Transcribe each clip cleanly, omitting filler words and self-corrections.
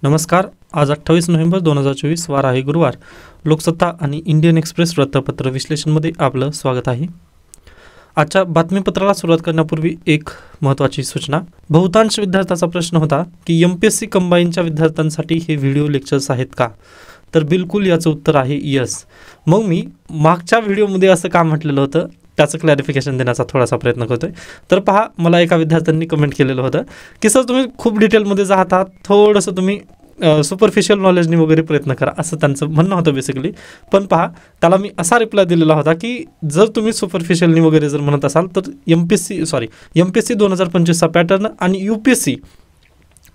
नमस्कार. आज 28 नोव्हेंबर 2024 वार आहे गुरुवार. लोकसत्ता आणि इंडियन एक्सप्रेस वृत्तपत्र विश्लेषणमध्ये आपलं स्वागत आहे. आजच्या बातमीपत्राला सुरुवात करण्यापूर्वी एक महत्त्वाची सूचना. बहुतांश विद्यार्थ्यांचा प्रश्न होता की MPSC कंबाईनच्या विद्यार्थ्यांसाठी हे व्हिडिओ लेक्चर्स आहेत का? तर बिलकुल याचं उत्तर आहे यस. मग मी मागच्या व्हिडिओमध्ये असं का म्हटलेलं होतं त्याचं क्लॅरिफिकेशन देण्याचा थोडासा प्रयत्न करतोय. तर पहा, मला एका विद्यार्थ्यांनी कमेंट केलेलं होतं की सर तुम्ही खूप डिटेलमध्ये जात आहात, थोडंसं तुम्ही सुपरफिशियल नॉलेजनी वगैरे प्रयत्न करा, असं त्यांचं म्हणणं होतं बेसिकली. पण पहा, त्याला मी असा रिप्लाय दिलेला होता की जर तुम्ही सुपरफिशियलनी वगैरे जर म्हणत असाल तर MPSC 2025चा पॅटर्न आणि UPSC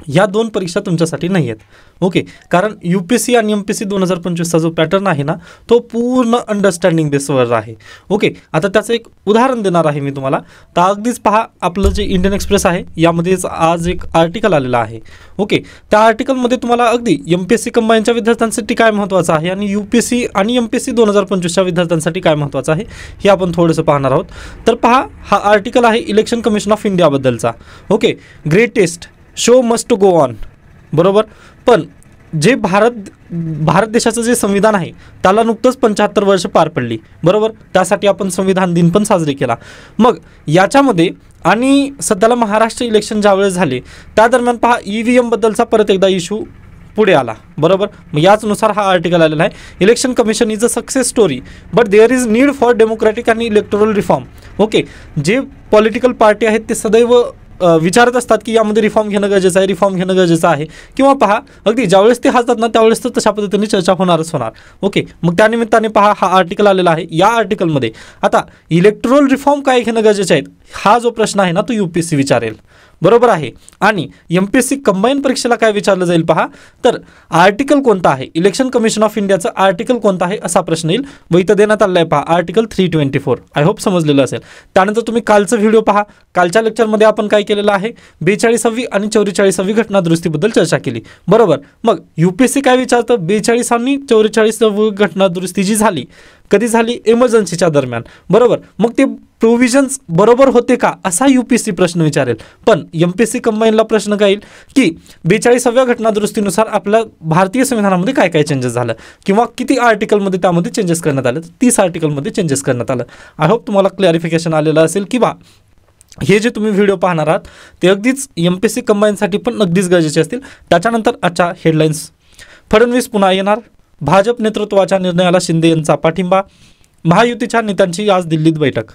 या दोन परीक्षा तुमच्यासाठी नाही आहेत. ओके, कारण UPSC आणि MPSC 2025चा जो पॅटर्न आहे ना, तो पूर्ण अंडरस्टँडिंग बेसवर आहे. ओके, आता त्याचं एक उदाहरण देणार आहे मी तुम्हाला. तर अगदीच पहा, आपलं जे इंडियन एक्सप्रेस आहे यामध्येच आज एक आर्टिकल आलेलं आहे. ओके, त्या आर्टिकलमध्ये तुम्हाला अगदी MPSC कंबाईनच्या विद्यार्थ्यांसाठी काय महत्त्वाचं आहे आणि UPSC आणि MPSC 2025च्या विद्यार्थ्यांसाठी काय महत्त्वाचं आहे हे आपण थोडंसं पाहणार आहोत. तर पहा, हा आर्टिकल आहे इलेक्शन कमिशन ऑफ इंडियाबद्दलचा. Okay, great test show must go on, बरोबर. पण जे भारत देशाचं जे संविधान आहे त्याला नुकतंच 75 वर्ष पार पडली, बरोबर. त्यासाठी आपण संविधान दिन पण साजरी केला. मग याच्यामध्ये आणि सध्याला महाराष्ट्र इलेक्शन ज्यावेळेस झाले त्या दरम्यान पहा, EVM बद्दलचा परत एकदा इश्यू पुढे आला, बरोबर. मग याचनुसार हा आर्टिकल आलेला आहे. Election commission is a success story but there is need for democratic आणि इलेक्टोरल रिफॉर्म. ओके, जे पॉलिटिकल पार्टी आहेत ते सदैव विचारत असतात की यामध्ये रिफॉर्म घेणं गरजेचं आहे, किंवा पहा, अगदी ज्यावेळेस ते हसतात ना त्यावेळेस तर तशा पद्धतीने चर्चा होणारच होणार. ओके, मग त्यानिमित्ताने पहा, हा आर्टिकल आलेला आहे. या आर्टिकलमध्ये आता इलेक्टोरल रिफॉर्म काय घेणं गरजेचे आहेत हा जो प्रश्न आहे ना तो UPSC विचारेल, बरोबर आहे. आणि MPSC कंबाईन परीक्षेला काय विचारलं जाईल पहा, तर आर्टिकल कोणता आहे, इलेक्शन कमिशन ऑफ इंडियाचं आर्टिकल कोणता आहे असा प्रश्न येईल. व इथं देण्यात आलेला आहे पहा, आर्टिकल 324. आय होप समजलेलं असेल. त्यानंतर तुम्ही कालचं व्हिडिओ पहा. कालच्या लेक्चरमध्ये आपण काय केलेलं आहे, 42वी आणि 44वी घटनादुरुस्तीबद्दल चर्चा केली, बरोबर. मग UPSC काय विचारतं, 42 आणि 44वी घटनादुरुस्ती जी झाली कधी झाली, इमर्जन्सीच्या दरम्यान, बरोबर. मग ते प्रोव्हिजन्स बरोबर होते का असा UPSC प्रश्न विचारेल. पण MPSC कंबाईनला प्रश्न काय येईल की 42व्या घटनादुरुस्तीनुसार आपल्या भारतीय संविधानामध्ये काय काय चेंजेस झालं, किंवा किती आर्टिकलमध्ये त्यामध्ये चेंजेस करण्यात आले. 30 आर्टिकलमध्ये चेंजेस करण्यात आलं. आय होप तुम्हाला क्लॅरिफिकेशन आलेलं असेल की हे जे तुम्ही व्हिडिओ पाहणार आहात ते अगदीच MPSC कंबाईनसाठी पण अगदीच गरजेचे असतील. त्याच्यानंतर आजच्या हेडलाईन्स. फडणवीस पुन्हा येणार, भाजप नेतृत्वाच्या निर्णयाला शिंदे यांचा पाठिंबा, महायुतीच्या नेत्यांची आज दिल्लीत बैठक.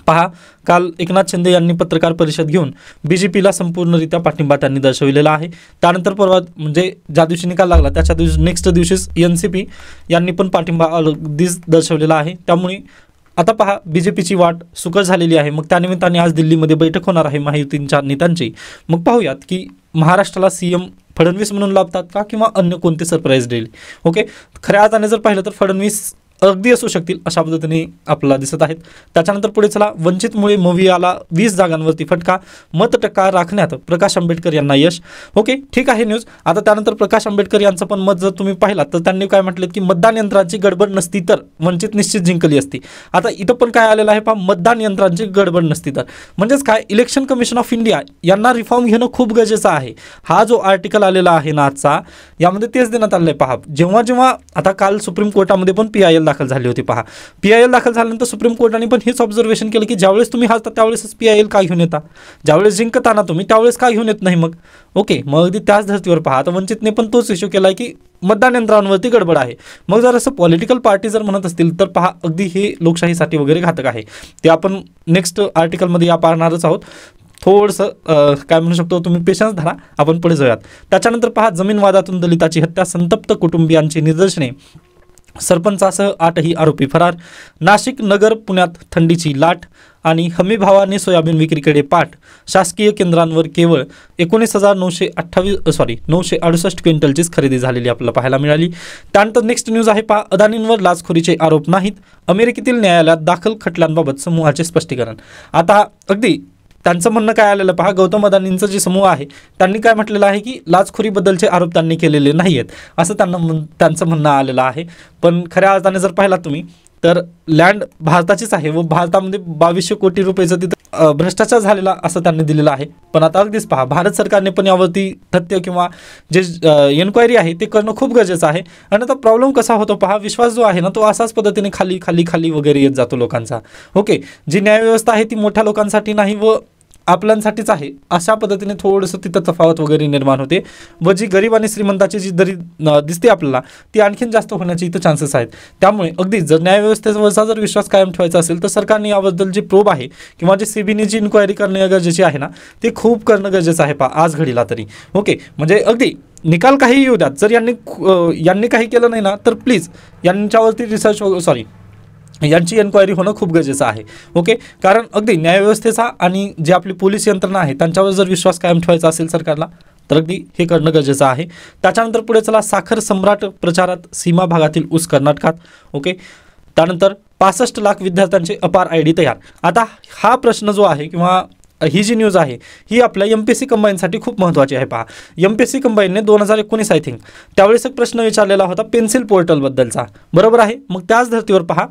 पहा, काल एकनाथ शिंदे यांनी पत्रकार परिषद घेऊन BJPला संपूर्णरित्या पाठिंबा त्यांनी दर्शविलेला आहे. त्यानंतर परवा म्हणजे ज्या दिवशी निकाल लागला त्याच्या दिवशी नेक्स्ट दिवशीच NCP यांनी पण पाठिंबा अगदीच दर्शवलेला आहे. त्यामुळे आता पहा, BJPची वाट सुकर झालेली आहे. मग त्यानिमित्ताने आज दिल्लीमध्ये बैठक होणार आहे महायुतींच्या नेत्यांची. मग पाहूयात की महाराष्ट्राला CM फडणवीस म्हणून लाभतात का, किंवा अन्य कोणते सरप्राईज देईल. ओके, खऱ्या अर्थाने जर पाहिलं तर फडणवीस अगदी असू शकतील अशा पद्धतीने आपल्याला दिसत आहेत. त्याच्यानंतर पुढे चला, वंचितमुळे मवियाला 20 जागांवरती फटका, मतटक्का राखण्यात प्रकाश आंबेडकर यांना यश. ओके, ठीक आहे न्यूज. आता त्यानंतर प्रकाश आंबेडकर यांचं पण मत जर तुम्ही पाहिलात तर त्यांनी काय म्हटलं की मतदान यंत्रांची गडबड नसती तर वंचित निश्चित जिंकली असती. आता इथं पण काय आलेलं आहे पहा, मतदान यंत्रांची गडबड नसती तर, म्हणजेच काय, इलेक्शन कमिशन ऑफ इंडिया यांना रिफॉर्म घेणं खूप गरजेचं आहे. हा जो आर्टिकल आलेला आहे ना आजचा, यामध्ये तेच देण्यात आलेलं आहे. पहा, जेव्हा आता काल सुप्रीम कोर्टामध्ये पण PIL दाखल झाली होती. पहा, PIL दाखल झाल्यानंतर सुप्रीम कोर्टाने पण हेच ऑब्झर्वेशन केलं की ज्यावेळेस तुम्ही हसता त्यावेळेसच PIL का घेऊन येता, ज्यावेळेस जिंकता ना तुम्ही त्यावेळेस का घेऊन येत नाही. मग ओके, मग अगदी त्याच धर्तीवर पहा, आता वंचितने पण तोच इश्यू केला की मतदान यंत्रांवरती गडबड आहे. मग जर असं पॉलिटिकल पार्टी जर म्हणत असतील तर पहा, अगदी हे लोकशाहीसाठी वगैरे घातक आहे. ते आपण नेक्स्ट आर्टिकलमध्ये या पाहणारच आहोत. थोडंसं काय म्हणू शकतो, तुम्ही पेशन्स धरा, आपण पुढे जाऊयात. त्याच्यानंतर पहा, जमीन वादातून दलिताची हत्या, संतप्त कुटुंबियांची निदर्शने, सरपंचासह 8ही आरोपी फरार, नाशिक नगर पुण्यात थंडीची लाट, आणि हमीभावाने सोयाबीन विक्रीकडे पाठ, शासकीय केंद्रांवर केवळ 19,968 क्विंटलचीच खरेदी झालेली आपल्याला पाहायला मिळाली. त्यानंतर नेक्स्ट न्यूज आहे पहा, अदानींवर लाचखोरीचे आरोप नाहीत, अमेरिकेतील न्यायालयात दाखल खटल्यांबाबत समूहाचे स्पष्टीकरण. आता अगदी त्यांचं म्हणणं काय आलेलं पहा, गौतम अदानींचं जे समूह आहे त्यांनी काय म्हटलेलं आहे की लाचखोरीबद्दलचे आरोप त्यांनी केलेले नाही आहेत असं त्यांचं म्हणणं आलेलं आहे. पण खऱ्या अर्थाने जर पाहिलात तुम्ही तर लँड भारताचीच आहे व भारतामध्ये 2200 कोटी रुपयाचं तिथं भ्रष्टाचार झालेला असं त्यांनी दिलेलं आहे. पण आता अगदीच पहा, भारत सरकारने पण यावरती तथ्य किंवा जे एन्क्वायरी आहे ते करणं खूप गरजेचं आहे. आणि आता प्रॉब्लेम कसा होतो पहा, विश्वास जो आहे ना तो असाच पद्धतीने खाली खाली खाली वगैरे येत जातो लोकांचा. ओके, जी न्यायव्यवस्था आहे ती मोठ्या लोकांसाठी नाही व आपल्यासाठीच आहे, अशा पद्धतीने थोडंसं तिथं तफावत वगैरे निर्माण होते व जी गरीब आणि श्रीमंताची जी दरी दिसते आपल्याला ती आणखीन जास्त होण्याचे इथं चान्सेस आहेत. त्यामुळे अगदी जर न्यायव्यवस्थेवरचा जर विश्वास कायम ठेवायचा असेल तर सरकारने याबद्दल जे प्रोब आहे किंवा जे सीबीने जी इन्क्वायरी करणे गरजेची आहे ना ते खूप करणं गरजेचं आहे पहा आज घडीला तरी. ओके, म्हणजे अगदी निकाल काही येऊ द्यात, जर यांनी काही केलं नाही ना तर प्लीज यांच्यावरती रिसर्च यांची एन्क्वायरी होणं खूप गरजेचं आहे. ओके, कारण अगदी न्यायव्यवस्थेचा आणि जे आपली पोलीस यंत्रणा आहे त्यांच्यावर जर विश्वास कायम ठेवायचा असेल सरकारला तर अगदी हे करणं गरजेचं आहे. त्याच्यानंतर पुढे चला, साखर सम्राट प्रचारात सीमा भागातील ऊस कर्नाटकात. ओके, त्यानंतर 65 लाख विद्यार्थ्यांचे अपार ID तयार. आता हा प्रश्न जो आहे किंवा ही जी न्यूज आहे ही आपल्या MPSC कंबाईनसाठी खूप महत्त्वाची आहे. पहा, MPSC कंबाईनने 2019 आय थिंक त्यावेळेस एक प्रश्न विचारलेला होता पेन्सिल पोर्टलबद्दलचा, बरोबर आहे. मग त्याच धर्तीवर पहा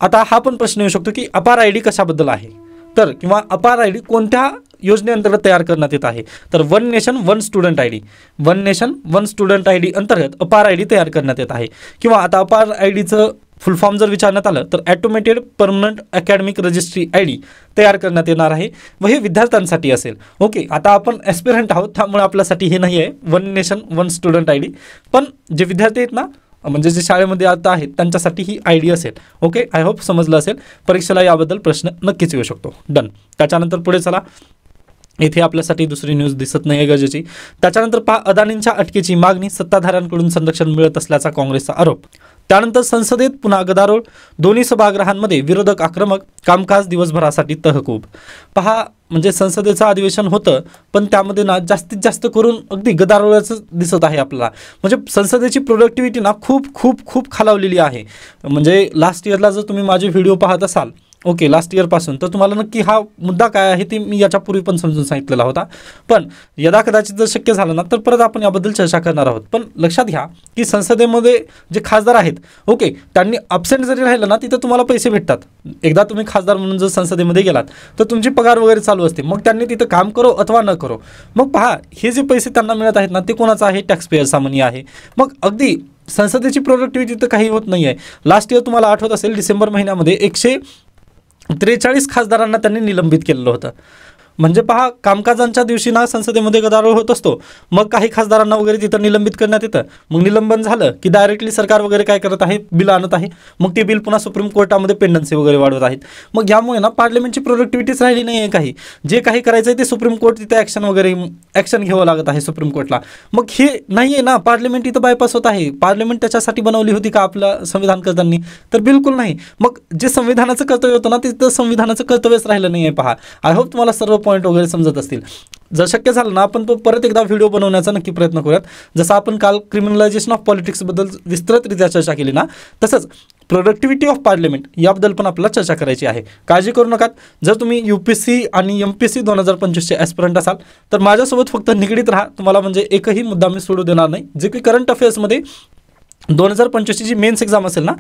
आता हा पण प्रश्न येऊ शकतो की अपार ID कशाबद्दल आहे तर, किंवा अपार ID कोणत्या योजनेअंतर्गत तयार करण्यात येत आहे तर one nation one student ID, one nation one student ID अंतर्गत अपार ID तयार करण्यात येत आहे. किंवा आता अपार IDचं फुल फॉर्म जर विचारण्यात आलं तर automated permanent academic registry ID तयार करण्यात येणार आहे व हे विद्यार्थ्यांसाठी असेल. ओके, आता आपण ॲस्पिरंट आहोत त्यामुळे आपल्यासाठी हे नाही आहे one nation one student ID, पण जे विद्यार्थी आहेत ना म्हणजे जे शाळेमध्ये आता आहेत त्यांच्यासाठी ही ID असेल. ओके, आय होप समजलं असेल. परीक्षेला याबद्दल प्रश्न नक्कीच येऊ शकतो. डन. त्याच्यानंतर पुढे चला, इथे आपल्यासाठी दुसरी न्यूज दिसत नाही आहे गरजेची. त्याच्यानंतर पहा, अदानींच्या अटकेची मागणी, सत्ताधाऱ्यांकडून संरक्षण मिळत असल्याचा काँग्रेसचा आरोप. त्यानंतर संसदेत पुन्हा गदारोळ, दोन्ही सभागृहांमध्ये विरोधक आक्रमक, कामकाज दिवसभरासाठी तहकूब. पहा, म्हणजे संसदेचं अधिवेशन होतं पण त्यामध्ये ना जास्तीत जास्त करून अगदी गदारोळाचं दिसत आहे आपल्याला. म्हणजे संसदेची प्रोडक्टिव्हिटी ना खूप खूप खूप खालावलेली आहे. म्हणजे लास्ट इयरला जर तुम्ही माझे व्हिडिओ पाहत असाल ओके लास्ट इयरपासून तर तुम्हाला नक्की हा मुद्दा काय आहे ते मी याच्यापूर्वी पण समजून सांगितलेला होता. पण यदा कदाचित जर शक्य झालं ना तर परत आपण याबद्दल चर्चा करणार आहोत. पण लक्षात घ्या की संसदेमध्ये जे खासदार आहेत ओके त्यांनी अब्सेंट जरी राहिलं ना तिथं तुम्हाला पैसे भेटतात. एकदा तुम्ही खासदार म्हणून जर संसदेमध्ये गेलात तर तुमची पगार वगैरे चालू असते. मग त्यांनी तिथं काम करो अथवा न करो. मग पहा हे जे पैसे त्यांना मिळत आहेत ना ते कोणाचं आहे? टॅक्स पेयर सामान्य आहे. मग अगदी संसदेची प्रोडक्टिव्हिटी तर काही होत नाही आहे. लास्ट इयर तुम्हाला आठवत असेल डिसेंबर महिन्यामध्ये 143 खासदारांना त्यांनी निलंबित केलेलं होतं. म्हणजे पहा कामकाजांच्या दिवशी ना संसदेमध्ये गदारोळ होत असतो मग काही खासदारांना वगैरे तिथं निलंबित करण्यात येतं. मग निलंबन झालं की डायरेक्टली सरकार वगैरे काय करत आहे बिल आणत आहे. मग ते बिल पुन्हा सुप्रीम कोर्टामध्ये पेंडन्सी वगैरे वाढवत आहेत. मग यामुळे ना पार्लमेंटची प्रोडक्टिव्हिटीच राहिली नाही आहे. काही जे काही करायचं आहे ते सुप्रीम कोर्ट तिथे ॲक्शन घ्यावं लागत आहे सुप्रीम कोर्टला. मग हे नाही आहे ना पार्लमेंट इथं बायपास होत आहे. पार्लमेंट त्याच्यासाठी बनवली होती का आपलं संविधानकर्त्यांनी? तर बिलकुल नाही. मग जे संविधानाचं कर्तव्य होतं ना तिथं संविधानाचं कर्तव्यच राहिलं नाही आहे. पहा आय होप तुम्हाला सर्व पॉईंट वगैरे समजत असतील. जर शक्य झालं ना आपण तो परत एकदा व्हिडिओ बनवण्याचा नक्की प्रयत्न करूयात. जसं आपण काल क्रिमिनलायझेशन ऑफ पॉलिटिक्सबद्दल विस्तृतरित्या चर्चा केली ना तसंच प्रोडक्टिव्हिटी ऑफ पार्लमेंट याबद्दल पण आपल्याला चर्चा करायची आहे. काळजी करू नका. जर तुम्ही UPSC आणि MPSC 2025चे ॲस्पिरंट असाल तर माझ्यासोबत फक्त निगडीत राहा. तुम्हाला म्हणजे एकही मुद्दा मी सोडू देणार नाही. जे काही करंट अफेअर्समध्ये 2025ची जी मेन्स एक्झाम असेल ना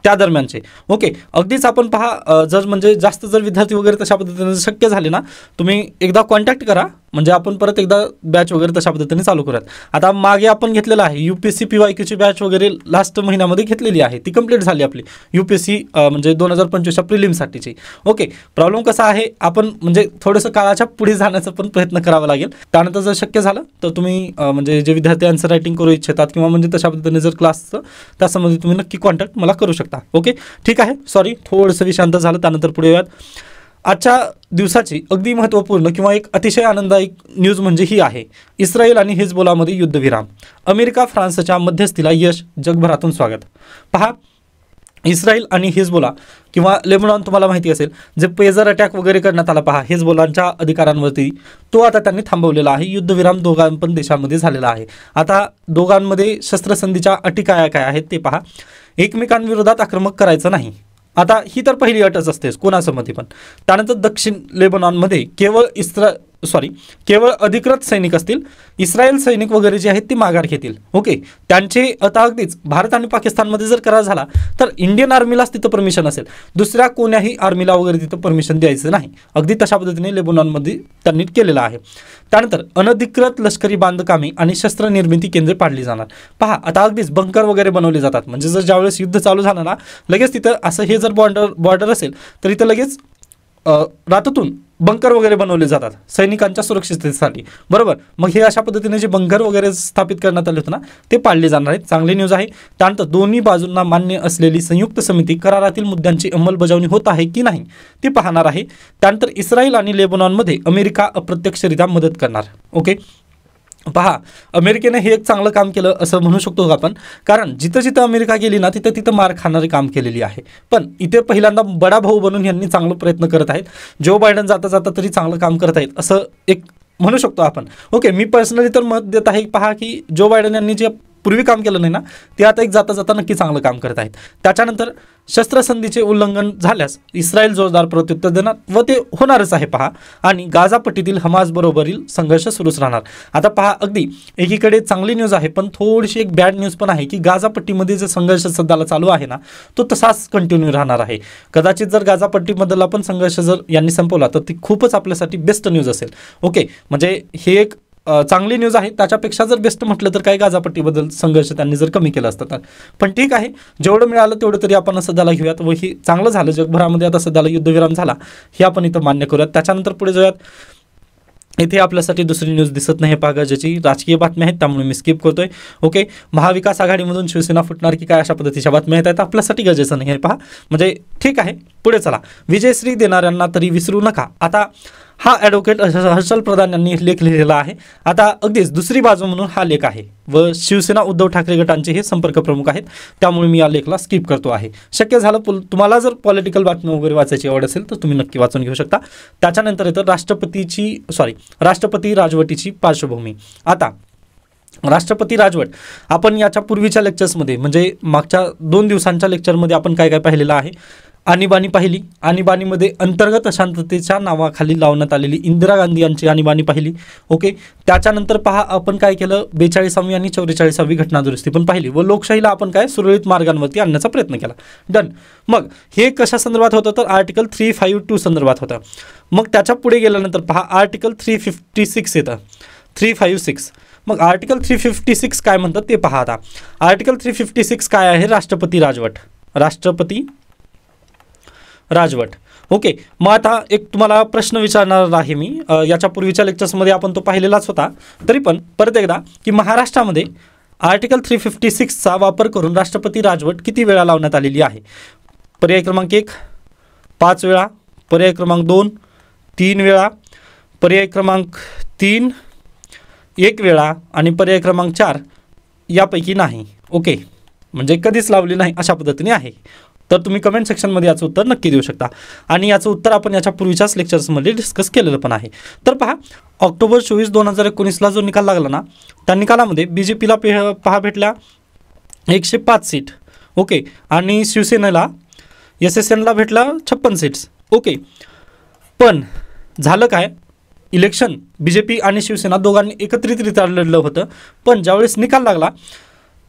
त्या दरम्यानचे ओके अगदीच आपण पहा जर म्हणजे जास्त जर विद्यार्थी वगैरे तशा पद्धतीने शक्य झाले ना तुम्ही एकदा कॉन्टॅक्ट करा. म्हणजे आपण परत एकदा बॅच वगैरे तशा पद्धतीने चालू करूयात. आता मागे आपण घेतलेलं आहे UPSC PYQची बॅच वगैरे लास्ट महिन्यामध्ये घेतलेली आहे. ती कंप्लीट झाली आपली UPSC म्हणजे 2025च्या प्रिलिमसाठीची. ओके प्रॉब्लेम कसा आहे आपण म्हणजे थोडंसं काळाच्या पुढे जाण्याचा पण प्रयत्न करावा लागेल. त्यानंतर जर शक्य झालं तर तुम्ही म्हणजे जे विद्यार्थी आन्सर रायटिंग करू इच्छितात किंवा म्हणजे तशा पद्धतीने जर क्लासचं त्यासंबंधी तुम्ही नक्की कॉन्टॅक्ट मला करू शकता. ओके ठीक आहे. सॉरी थोडंसं विशांत झालं. त्यानंतर पुढे येऊयात. आजच्या दिवसाची अगदी महत्त्वपूर्ण किंवा एक अतिशय आनंददायक न्यूज म्हणजे ही आहे. इस्रायल आणि हिजबोलामध्ये युद्धविराम. अमेरिका फ्रान्सच्या मध्यस्थीला यश, जगभरातून स्वागत. पहा इस्रायल आणि हिजबोला किंवा लेबनॉन तुम्हाला माहिती असेल जे पेजर अटॅक वगैरे करण्यात आला पहा हिजबोलांच्या अधिकारांवरती तो आता त्यांनी थांबवलेला आहे. युद्धविराम दोघां पण देशांमध्ये झालेला आहे. आता दोघांमध्ये शस्त्रसंधीच्या अटी काय काय आहेत ते पहा. एकमेकांविरोधात आक्रमक करायचं नाही. आता ही तर पहिली अटच असतेच कोणासंमती पण. त्यानंतर दक्षिण लेबनॉनमध्ये केवळ सॉरी केवळ अधिकृत सैनिक असतील, इस्रायल सैनिक वगैरे जे आहेत ते माघार घेतील. ओके, त्यांचे आता अगदीच भारत आणि पाकिस्तानमध्ये जर करार झाला तर इंडियन आर्मीलाच तिथं परमिशन असेल, दुसऱ्या कोण्याही आर्मीला वगैरे तिथं परमिशन द्यायचं नाही. अगदी तशा पद्धतीने लेबनॉनमध्ये त्यांनी केलेलं आहे. त्यानंतर अनधिकृत लष्करी बांधकामे आणि शस्त्र निर्मिती केंद्रे पाडली जाणार. पहा, आता अगदीच बंकर वगैरे बनवले जातात, म्हणजे जर ज्यावेळेस युद्ध चालू झालं ना, लगेच तिथं असं हे जर बॉर्डर असेल तर इथं लगेच रातून बंकर वगैरे बनवले जातात सैनिकांच्या सुरक्षिततेसाठी. बरोबर, मग हे अशा पद्धतीने जे बंकर वगैरे स्थापित करण्यात आले होते ना, ते पाडले जाणार आहेत. चांगली न्यूज आहे. त्यानंतर दोन्ही बाजूंना मान्य असलेली संयुक्त समिती करारातील मुद्द्यांची अंमलबजावणी होत आहे की नाही ते पाहणार आहे. त्यानंतर इस्रायल आणि लेबनॉनमध्ये अमेरिका अप्रत्यक्षरित्या मदत करणार. ओके, पहा, अमेरिकेने हे एक चांगलं काम केलं असं म्हणू शकतो का आपण, कारण जिथं जिथं अमेरिका गेली ना तिथं तिथं मार खाणारे काम केलेली आहे. पण इथे पहिल्यांदा बडा भाऊ बनून यांनी चांगला प्रयत्न करत आहेत. जो बायडन जाता जाता तरी चांगलं काम करत आहेत असं एक म्हणू शकतो आपण. ओके, मी पर्सनली तर मत देत आहे, पहा की जो बायडन यांनी जे पूर्वी काम केलं नाही ना, ते आता एक जाता जाता नक्की चांगलं काम करत आहेत. त्याच्यानंतर शस्त्रसंधीचे उल्लंघन झाल्यास इस्रायल जोरदार प्रत्युत्तर देणार व ते होणारच आहे. पहा, आणि गाझापट्टीतील हमास बरोबरील संघर्ष सुरूच राहणार. आता पहा, अगदी एकीकडे चांगली न्यूज आहे पण थोडीशी एक बॅड न्यूज पण आहे की गाझापट्टीमध्ये जे संघर्ष सध्याला चालू आहे ना, तो तसाच कंटिन्यू राहणार आहे. कदाचित जर गाझापट्टीमधला पण संघर्ष जर यांनी संपवला तर ती खूपच आपल्यासाठी बेस्ट न्यूज असेल. ओके, म्हणजे हे एक चांगली न्यूज आहे. त्याच्यापेक्षा जर बेस्ट म्हटलं तर काय, गाझापट्टीबद्दल संघर्ष त्यांनी जर कमी केला असता तर. पण ठीक आहे, जेवढं मिळालं तेवढं तरी आपण सध्याला घेऊयात व ही चांगलं झालं. जगभरामध्ये आता सध्याला युद्धविराम झाला हे आपण इथं मान्य करूयात. त्याच्यानंतर पुढे जाऊयात. इथे आपल्यासाठी दुसरी न्यूज दिसत नाही, पहा, ज्याची राजकीय बातम्या आहेत त्यामुळे मी स्किप करतोय. ओके, महाविकास आघाडीमधून शिवसेना फुटणार की काय अशा पद्धतीच्या बातम्या आहेत, आपल्यासाठी गरजेचं नाही आहे. पहा, म्हणजे ठीक आहे, पुढे चला. विजयश्री देणाऱ्यांना तरी विसरू नका. आता हा ॲडव्होकेट हर्षल प्रधान यांनी लेख लिहिलेला आहे. आता अगदीच दुसरी बाजू म्हणून हा लेख आहे व शिवसेना उद्धव ठाकरे गटांचे हे संपर्क प्रमुख आहेत, त्यामुळे मी या लेखला स्किप करतो आहे. शक्य झालं तुम्हाला जर पॉलिटिकल बातमी वगैरे वाचायची आवड असेल तर तुम्ही नक्की वाचून घेऊ शकता. त्याच्यानंतर येतं राष्ट्रपती राजवटीची पार्श्वभूमी. आता राष्ट्रपती राजवट आपण याच्या पूर्वीच्या लेक्चर्समध्ये, म्हणजे मागच्या 2 दिवसांच्या लेक्चरमध्ये आपण काय काय पाहिलेलं आहे. आणीबाणी पाहिली. आणीबाणीमध्ये अंतर्गत अशांततेच्या नावाखाली लावण्यात आलेली इंदिरा गांधी यांची आणीबाणी पाहिली. ओके, त्याच्यानंतर पहा आपण काय केलं, 42वी आणि 44वी घटना दुरुस्ती पण पाहिली व लोकशाहीला आपण काय सुरळीत मार्गांवरती आणण्याचा प्रयत्न केला. डन. मग हे कशा संदर्भात होतं तर आर्टिकल 352 संदर्भात होतं. मग त्याच्या पुढे गेल्यानंतर पहा आर्टिकल 356 येतं, 356. मग आर्टिकल 356 काय म्हणतात ते पहा. आता आर्टिकल 356 काय आहे, राष्ट्रपती राजवट. ओके, मग आता एक तुम्हाला प्रश्न विचारणार आहे मी. याच्या पूर्वीच्या लेक्चर्समध्ये आपण तो पाहिलेलाच होता, तरी पण परत एकदा की महाराष्ट्रामध्ये आर्टिकल 356चा वापर करून राष्ट्रपती राजवट किती वेळा लावण्यात आलेली आहे. पर्याय क्रमांक 1 5 वेळा, पर्याय क्रमांक 2 3 वेळा, पर्याय क्रमांक 3 1 वेळा आणि पर्याय क्रमांक 4 यापैकी नाही. ओके, म्हणजे कधीच लावली नाही अशा पद्धतीने आहे. तर तुम्ही कमेंट सेक्शनमध्ये याचं उत्तर नक्की देऊ शकता आणि याचं उत्तर आपण याच्या पूर्वीच्याच लेक्चर्समध्ये डिस्कस केलेलं पण आहे. तर पहा, ऑक्टोबर 24, 2019ला जो निकाल लागला ना, त्या निकालामध्ये BJPला पहा भेटल्या 105 सीट. ओके, आणि शिवसेनेला SSNला भेटला 56 सीट्स. ओके, पण झालं काय, इलेक्शन BJP आणि शिवसेना दोघांनी एकत्रितरित्या लढलं होतं, पण ज्यावेळेस निकाल लागला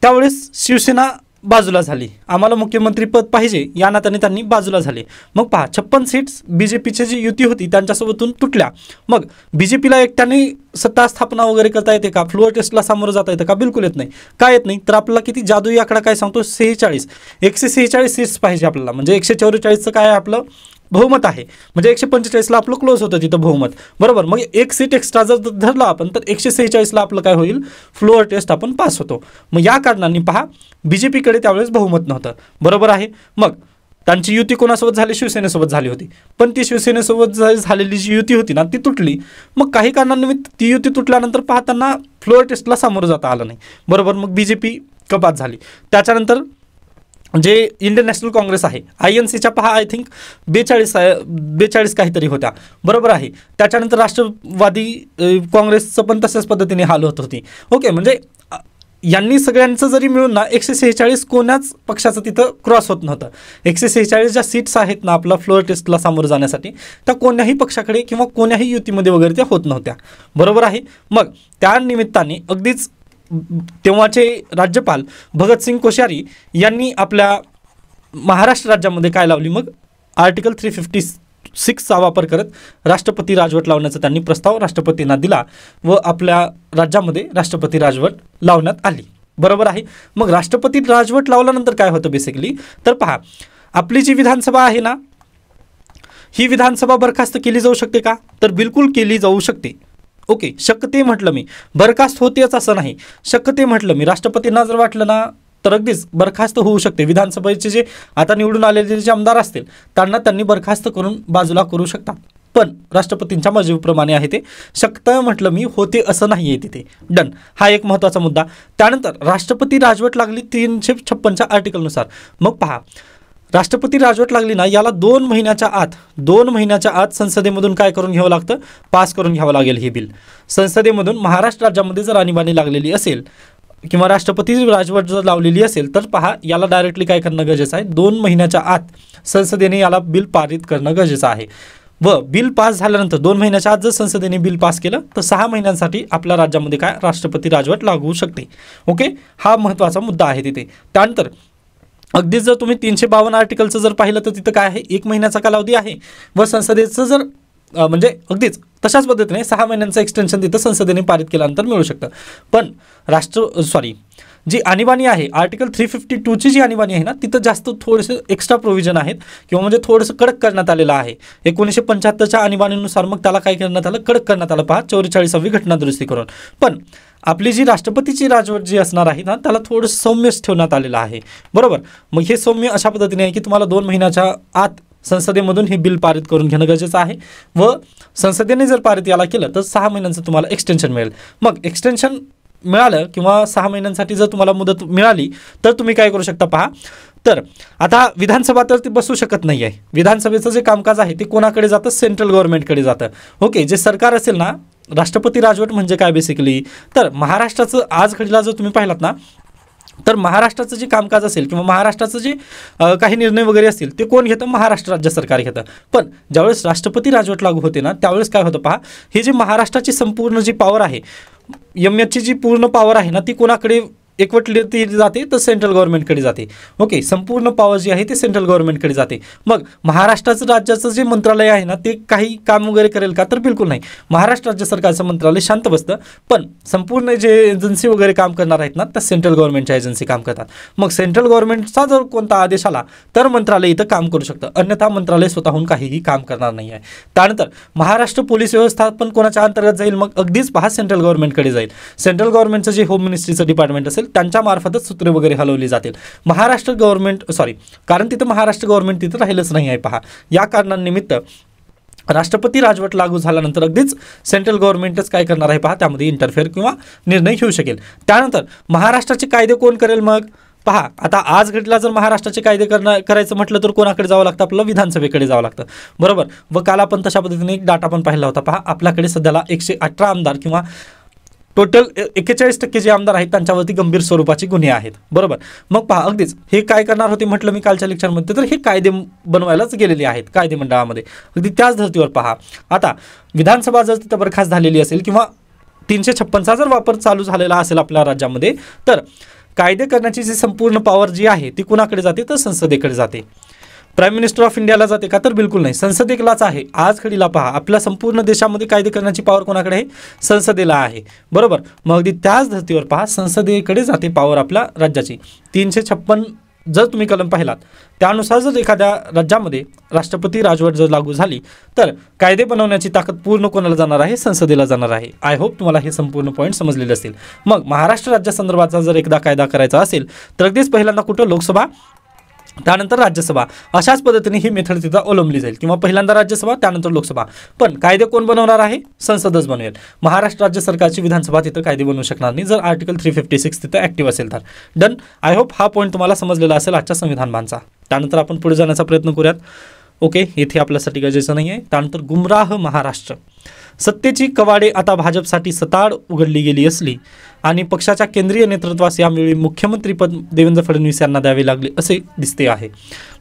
त्यावेळेस शिवसेना बाजूला झाली. आम्हाला मुख्यमंत्री पद पाहिजे या नात्याने त्यांनी बाजूला झाले. मग पहा 56 सीट्स BJPची जी युती होती त्यांच्यासोबतून तुटल्या. मग BJPला एकट्याने सत्ता स्थापना वगैरे करता येते का, फ्लोअर टेस्टला सामोरं जाता येतं का, बिलकुल येत नाही. काय येत नाही तर आपल्याला किती जादुई आकडा काय सांगतो, 146 सीट्स पाहिजे आपल्याला. म्हणजे 144चं काय आहे आपलं बहुमत आहे, म्हणजे 145ला आपलं क्लोज होतं तिथं बहुमत. बरोबर, मग एक सीट एक्स्ट्रा जर धरलं आपण तर 146ला आपलं काय होईल, फ्लोअर टेस्ट आपण पास होतो. मग या कारणाने पहा BJPकडे त्यावेळेस बहुमत नव्हतं. बरोबर आहे. मग त्यांची युती कोणासोबत झाली, शिवसेनेसोबत झाली होती, पण ती शिवसेनेसोबत झालेली जी युती होती ना ती तुटली. मग काही कारणांनिमित्त ती युती तुटल्यानंतर पहा त्यांना फ्लोअर टेस्टला सामोरं जाता आलं नाही. बरोबर, मग BJP कपात झाली. त्याच्यानंतर जे इंडियन नॅशनल काँग्रेस आहे INCच्या पहा आय थिंक 42 काहीतरी होत्या. बरोबर आहे. त्याच्यानंतर राष्ट्रवादी काँग्रेसचं पण तशाच पद्धतीने हाल होत होती. ओके, म्हणजे यांनी सगळ्यांचं जरी मिळून ना 146 कोणाच पक्षाचं तिथं क्रॉस होत नव्हतं. 146 ज्या सीट्स आहेत ना आपला फ्लोअर टेस्टला सामोरं जाण्यासाठी, त्या कोण्याही पक्षाकडे किंवा कोण्याही युतीमध्ये वगैरे त्या होत नव्हत्या. बरोबर आहे. मग त्या निमित्ताने अगदीच तेव्हाचे राज्यपाल भगतसिंग कोश्यारी यांनी आपल्या महाराष्ट्र राज्यामध्ये काय लावली, मग आर्टिकल 356चा वापर करत राष्ट्रपती राजवट लावण्याचा त्यांनी प्रस्ताव राष्ट्रपतींना दिला व आपल्या राज्यामध्ये राष्ट्रपती राजवट लावण्यात आली. बरोबर आहे. मग राष्ट्रपती राजवट लावल्यानंतर काय होतं बेसिकली, तर पहा, आपली जी विधानसभा आहे ना, ही विधानसभा बरखास्त केली जाऊ शकते का, तर बिलकुल केली जाऊ शकते. ओके, शक्यते म्हटलं मी, बरखास्त होतेच असं नाही, शक्यते म्हटलं मी. राष्ट्रपतींना जर वाटलं ना तर अगदीच बरखास्त होऊ शकते. विधानसभेचे जे आता निवडून आलेले जे आमदार असतील त्यांनी बरखास्त करून बाजूला करू शकतात. पण राष्ट्रपतींच्या मर्जीप्रमाणे आहे ते. शक्यता म्हटलं मी, होते असं नाही आहे तिथे. डन. हा एक महत्त्वाचा मुद्दा. त्यानंतर राष्ट्रपती राजवट लागली 356च्या आर्टिकलनुसार. मग पहा, राष्ट्रपती राजवट लागली ना, याला 2 महिन्याच्या आत संसदेमधून काय करून घ्यावं लागतं, पास करून घ्यावं लागेल हे बिल. संसदेमधून महाराष्ट्र राज्यामध्ये जर आणीबाणी लागलेली असेल किंवा राष्ट्रपती राजवट जर लावलेली असेल तर पहा, याला डायरेक्टली काय करणं गरजेचं आहे, 2 महिन्याच्या आत संसदेने याला बिल पारित करणं गरजेचं आहे. व बिल पास झाल्यानंतर 2 महिन्याच्या आत जर संसदेने बिल पास केलं तर 6 महिन्यांसाठी आपल्या राज्यामध्ये काय राष्ट्रपती राजवट लागू होऊ शकते. ओके, हा महत्त्वाचा मुद्दा आहे तिथे. त्यानंतर अगदीच जर तुम्ही 352 आर्टिकलचं जर पाहिलं तर तिथं काय आहे, 1 महिन्याचा कालावधी आहे व संसदेचं जर म्हणजे अगदीच तशाच पद्धतीने 6 महिन्यांचं एक्सटेन्शन तिथं संसदेने पारित केल्यानंतर मिळू शकतं. पण जी आणीबाणी आहे, आर्टिकल 352ची जी आणीबाणी आहे ना, तिथं जास्त थोडेसे एक्स्ट्रा प्रोव्हिजन आहेत किंवा म्हणजे थोडंसं कडक करण्यात आलेलं आहे. 1975च्या आणीबाणीनुसार मग त्याला काय करण्यात आलं, कडक करण्यात आलं. पहा, 44वी घटना दुरुस्ती करून. पण आपली जी राष्ट्रपतीची राजवट जी असणार आहे ना, त्याला थोडंसं सौम्यच ठेवण्यात आलेलं आहे. बरोबर. मग हे सौम्य अशा पद्धतीने आहे की तुम्हाला 2 महिन्याच्या आत संसदेमधून हे बिल पारित करून घेणं गरजेचं आहे व संसदेने जर पारित याला केलं तर 6 महिन्यांचं तुम्हाला एक्सटेन्शन मिळेल. मग एक्सटेन्शन मिळालं किंवा 6 महिन्यांसाठी जर तुम्हाला मुदत मिळाली तर तुम्ही काय करू शकता. पहा, तर आता विधानसभा तर ती बसू शकत नाही आहे. विधानसभेचं जे कामकाज आहे ते कोणाकडे जातं, सेंट्रल गव्हर्नमेंटकडे जातं. ओके, जे सरकार असेल ना, राष्ट्रपती राजवट म्हणजे काय बेसिकली, तर महाराष्ट्राचं आज घडीला जर तुम्ही पाहिलात ना, तर महाराष्ट्राचं जे कामकाज असेल किंवा महाराष्ट्राचं जे काही निर्णय वगैरे असतील ते कोण घेतं, महाराष्ट्र राज्य सरकार घेतं. पण ज्यावेळेस राष्ट्रपती राजवट लागू होते ना, त्यावेळेस काय होतं पहा, हे जे महाराष्ट्राची संपूर्ण जी पॉवर आहे, एमएचची जी पूर्ण पॉवर आहे ना, ती कोणाकडे एकवटली जाते, तर सेंट्रल गव्हर्नमेंटकडे जाते. ओके, संपूर्ण पॉवर जी आहे ते सेंट्रल गव्हर्नमेंटकडे जाते. मग महाराष्ट्राचं राज्याचं जे मंत्रालय आहे ना, ते काही काम वगैरे करेल का, तर बिलकुल नाही. महाराष्ट्र राज्य सरकारचं मंत्रालय शांत बसतं. पण संपूर्ण जे एजन्सी वगैरे काम करणार आहेत ना, त्या सेंट्रल गव्हर्नमेंटच्या एजन्सी काम करतात. मग सेंट्रल गव्हर्नमेंटचा जर कोणता आदेश आला तर मंत्रालय इथं काम करू शकतं, अन्यथा मंत्रालय स्वतःहून काहीही काम करणार नाही आहे. त्यानंतर महाराष्ट्र पोलीस व्यवस्थापन कोणाच्या अंतर्गत जाईल, मग अगदीच पहा, सेंट्रल गव्हर्नमेंटकडे जाईल. सेंट्रल गव्हर्नमेंटचं जे होम मिनिस्ट्रीचं डिपार्टमेंट असेल त्यांच्या मार्फतच सूत्रे वगैरे हलवली जातील. महाराष्ट्र गव्हर्नमेंट कारण तिथं महाराष्ट्र गव्हर्नमेंट तिथं राहिलंच नाही आहे. पहा, या कारणांनिमित्त राष्ट्रपती राजवट लागू झाल्यानंतर अगदीच सेंट्रल गव्हर्नमेंटच काय करणार आहे, पहा, त्यामध्ये इंटरफेअर किंवा निर्णय घेऊ शकेल. त्यानंतर महाराष्ट्राचे कायदे कोण करेल, मग पहा, आता आज घडीला जर महाराष्ट्राचे कायदे करायचं म्हटलं तर कोणाकडे जावं लागतं, आपल्याला विधानसभेकडे जावं लागतं. बरोबर. व काल आपण तशा पद्धतीने एक डाटा पण पाहिला होता. पहा, आपल्याकडे सध्याला 118 आमदार किंवा टोटल 41% जे आमदार आहेत त्यांच्यावरती गंभीर स्वरूपाचे गुन्हे आहेत. बरोबर. मग पहा, अगदीच हे काय करणार होते म्हटलं मी कालच्या लेक्चरमध्ये, तर हे कायदे बनवायलाच गेलेले आहेत कायदे मंडळामध्ये. अगदी त्याच धर्तीवर पहा, आता विधानसभा जर तिथं बरखास्त झालेली असेल किंवा 356चा जर वापर चालू झालेला असेल आपल्या राज्यामध्ये, तर कायदे करण्याची जी संपूर्ण पॉवर जी आहे ती कुणाकडे जाते, तर संसदेकडे जाते. प्राईम मिनिस्टर ऑफ इंडियाला जाते का, तर बिलकुल नाही, संसदेलाच आहे. आज घडीला पहा, आपल्या संपूर्ण देशामध्ये कायदे करण्याची पॉवर कोणाकडे आहे, संसदेला आहे. बरोबर. मग अगदी त्याच धर्तीवर पहा, संसदेकडे जाते पॉवर आपल्या राज्याची. 356 जर तुम्ही कलम पाहिलात त्यानुसार जर एखाद्या राज्यामध्ये राष्ट्रपती राजवट जर लागू झाली तर कायदे बनवण्याची ताकद पूर्ण कोणाला जाणार आहे, संसदेला जाणार आहे. आय होप तुम्हाला हे संपूर्ण पॉईंट समजलेले असतील. मग महाराष्ट्र राज्यासंदर्भाचा जर एकदा कायदा करायचा असेल तर अगदीच पहिल्यांदा कुठं, लोकसभा, त्यानंतर राज्यसभा, अशाच पद्धतीने ही मेथड तिथं अवलंबली जाईल किंवा पहिल्यांदा राज्यसभा त्यानंतर लोकसभा. पण कायदे कोण बनवणार आहे, संसदच बनवेल. महाराष्ट्र राज्य सरकारची विधानसभा तिथं कायदे बनवू शकणार नाही जर आर्टिकल 356 तिथं ॲक्टिव्ह असेल तर. डन. आय होप हा पॉईंट तुम्हाला समजलेला असेल आजच्या संविधान बांधचा. त्यानंतर आपण पुढे जाण्याचा प्रयत्न करूयात. ओके, इथे आपल्यासाठी गरजेचं नाही आहे. त्यानंतर गुमराह महाराष्ट्र. सत्तेची कवाडे आता भाजपसाठी सताड उघडली गेली असली आणि पक्षाच्या केंद्रीय नेतृत्वास यावेळी मुख्यमंत्रीपद देवेंद्र फडणवीस यांना द्यावे लागले असे दिसते आहे.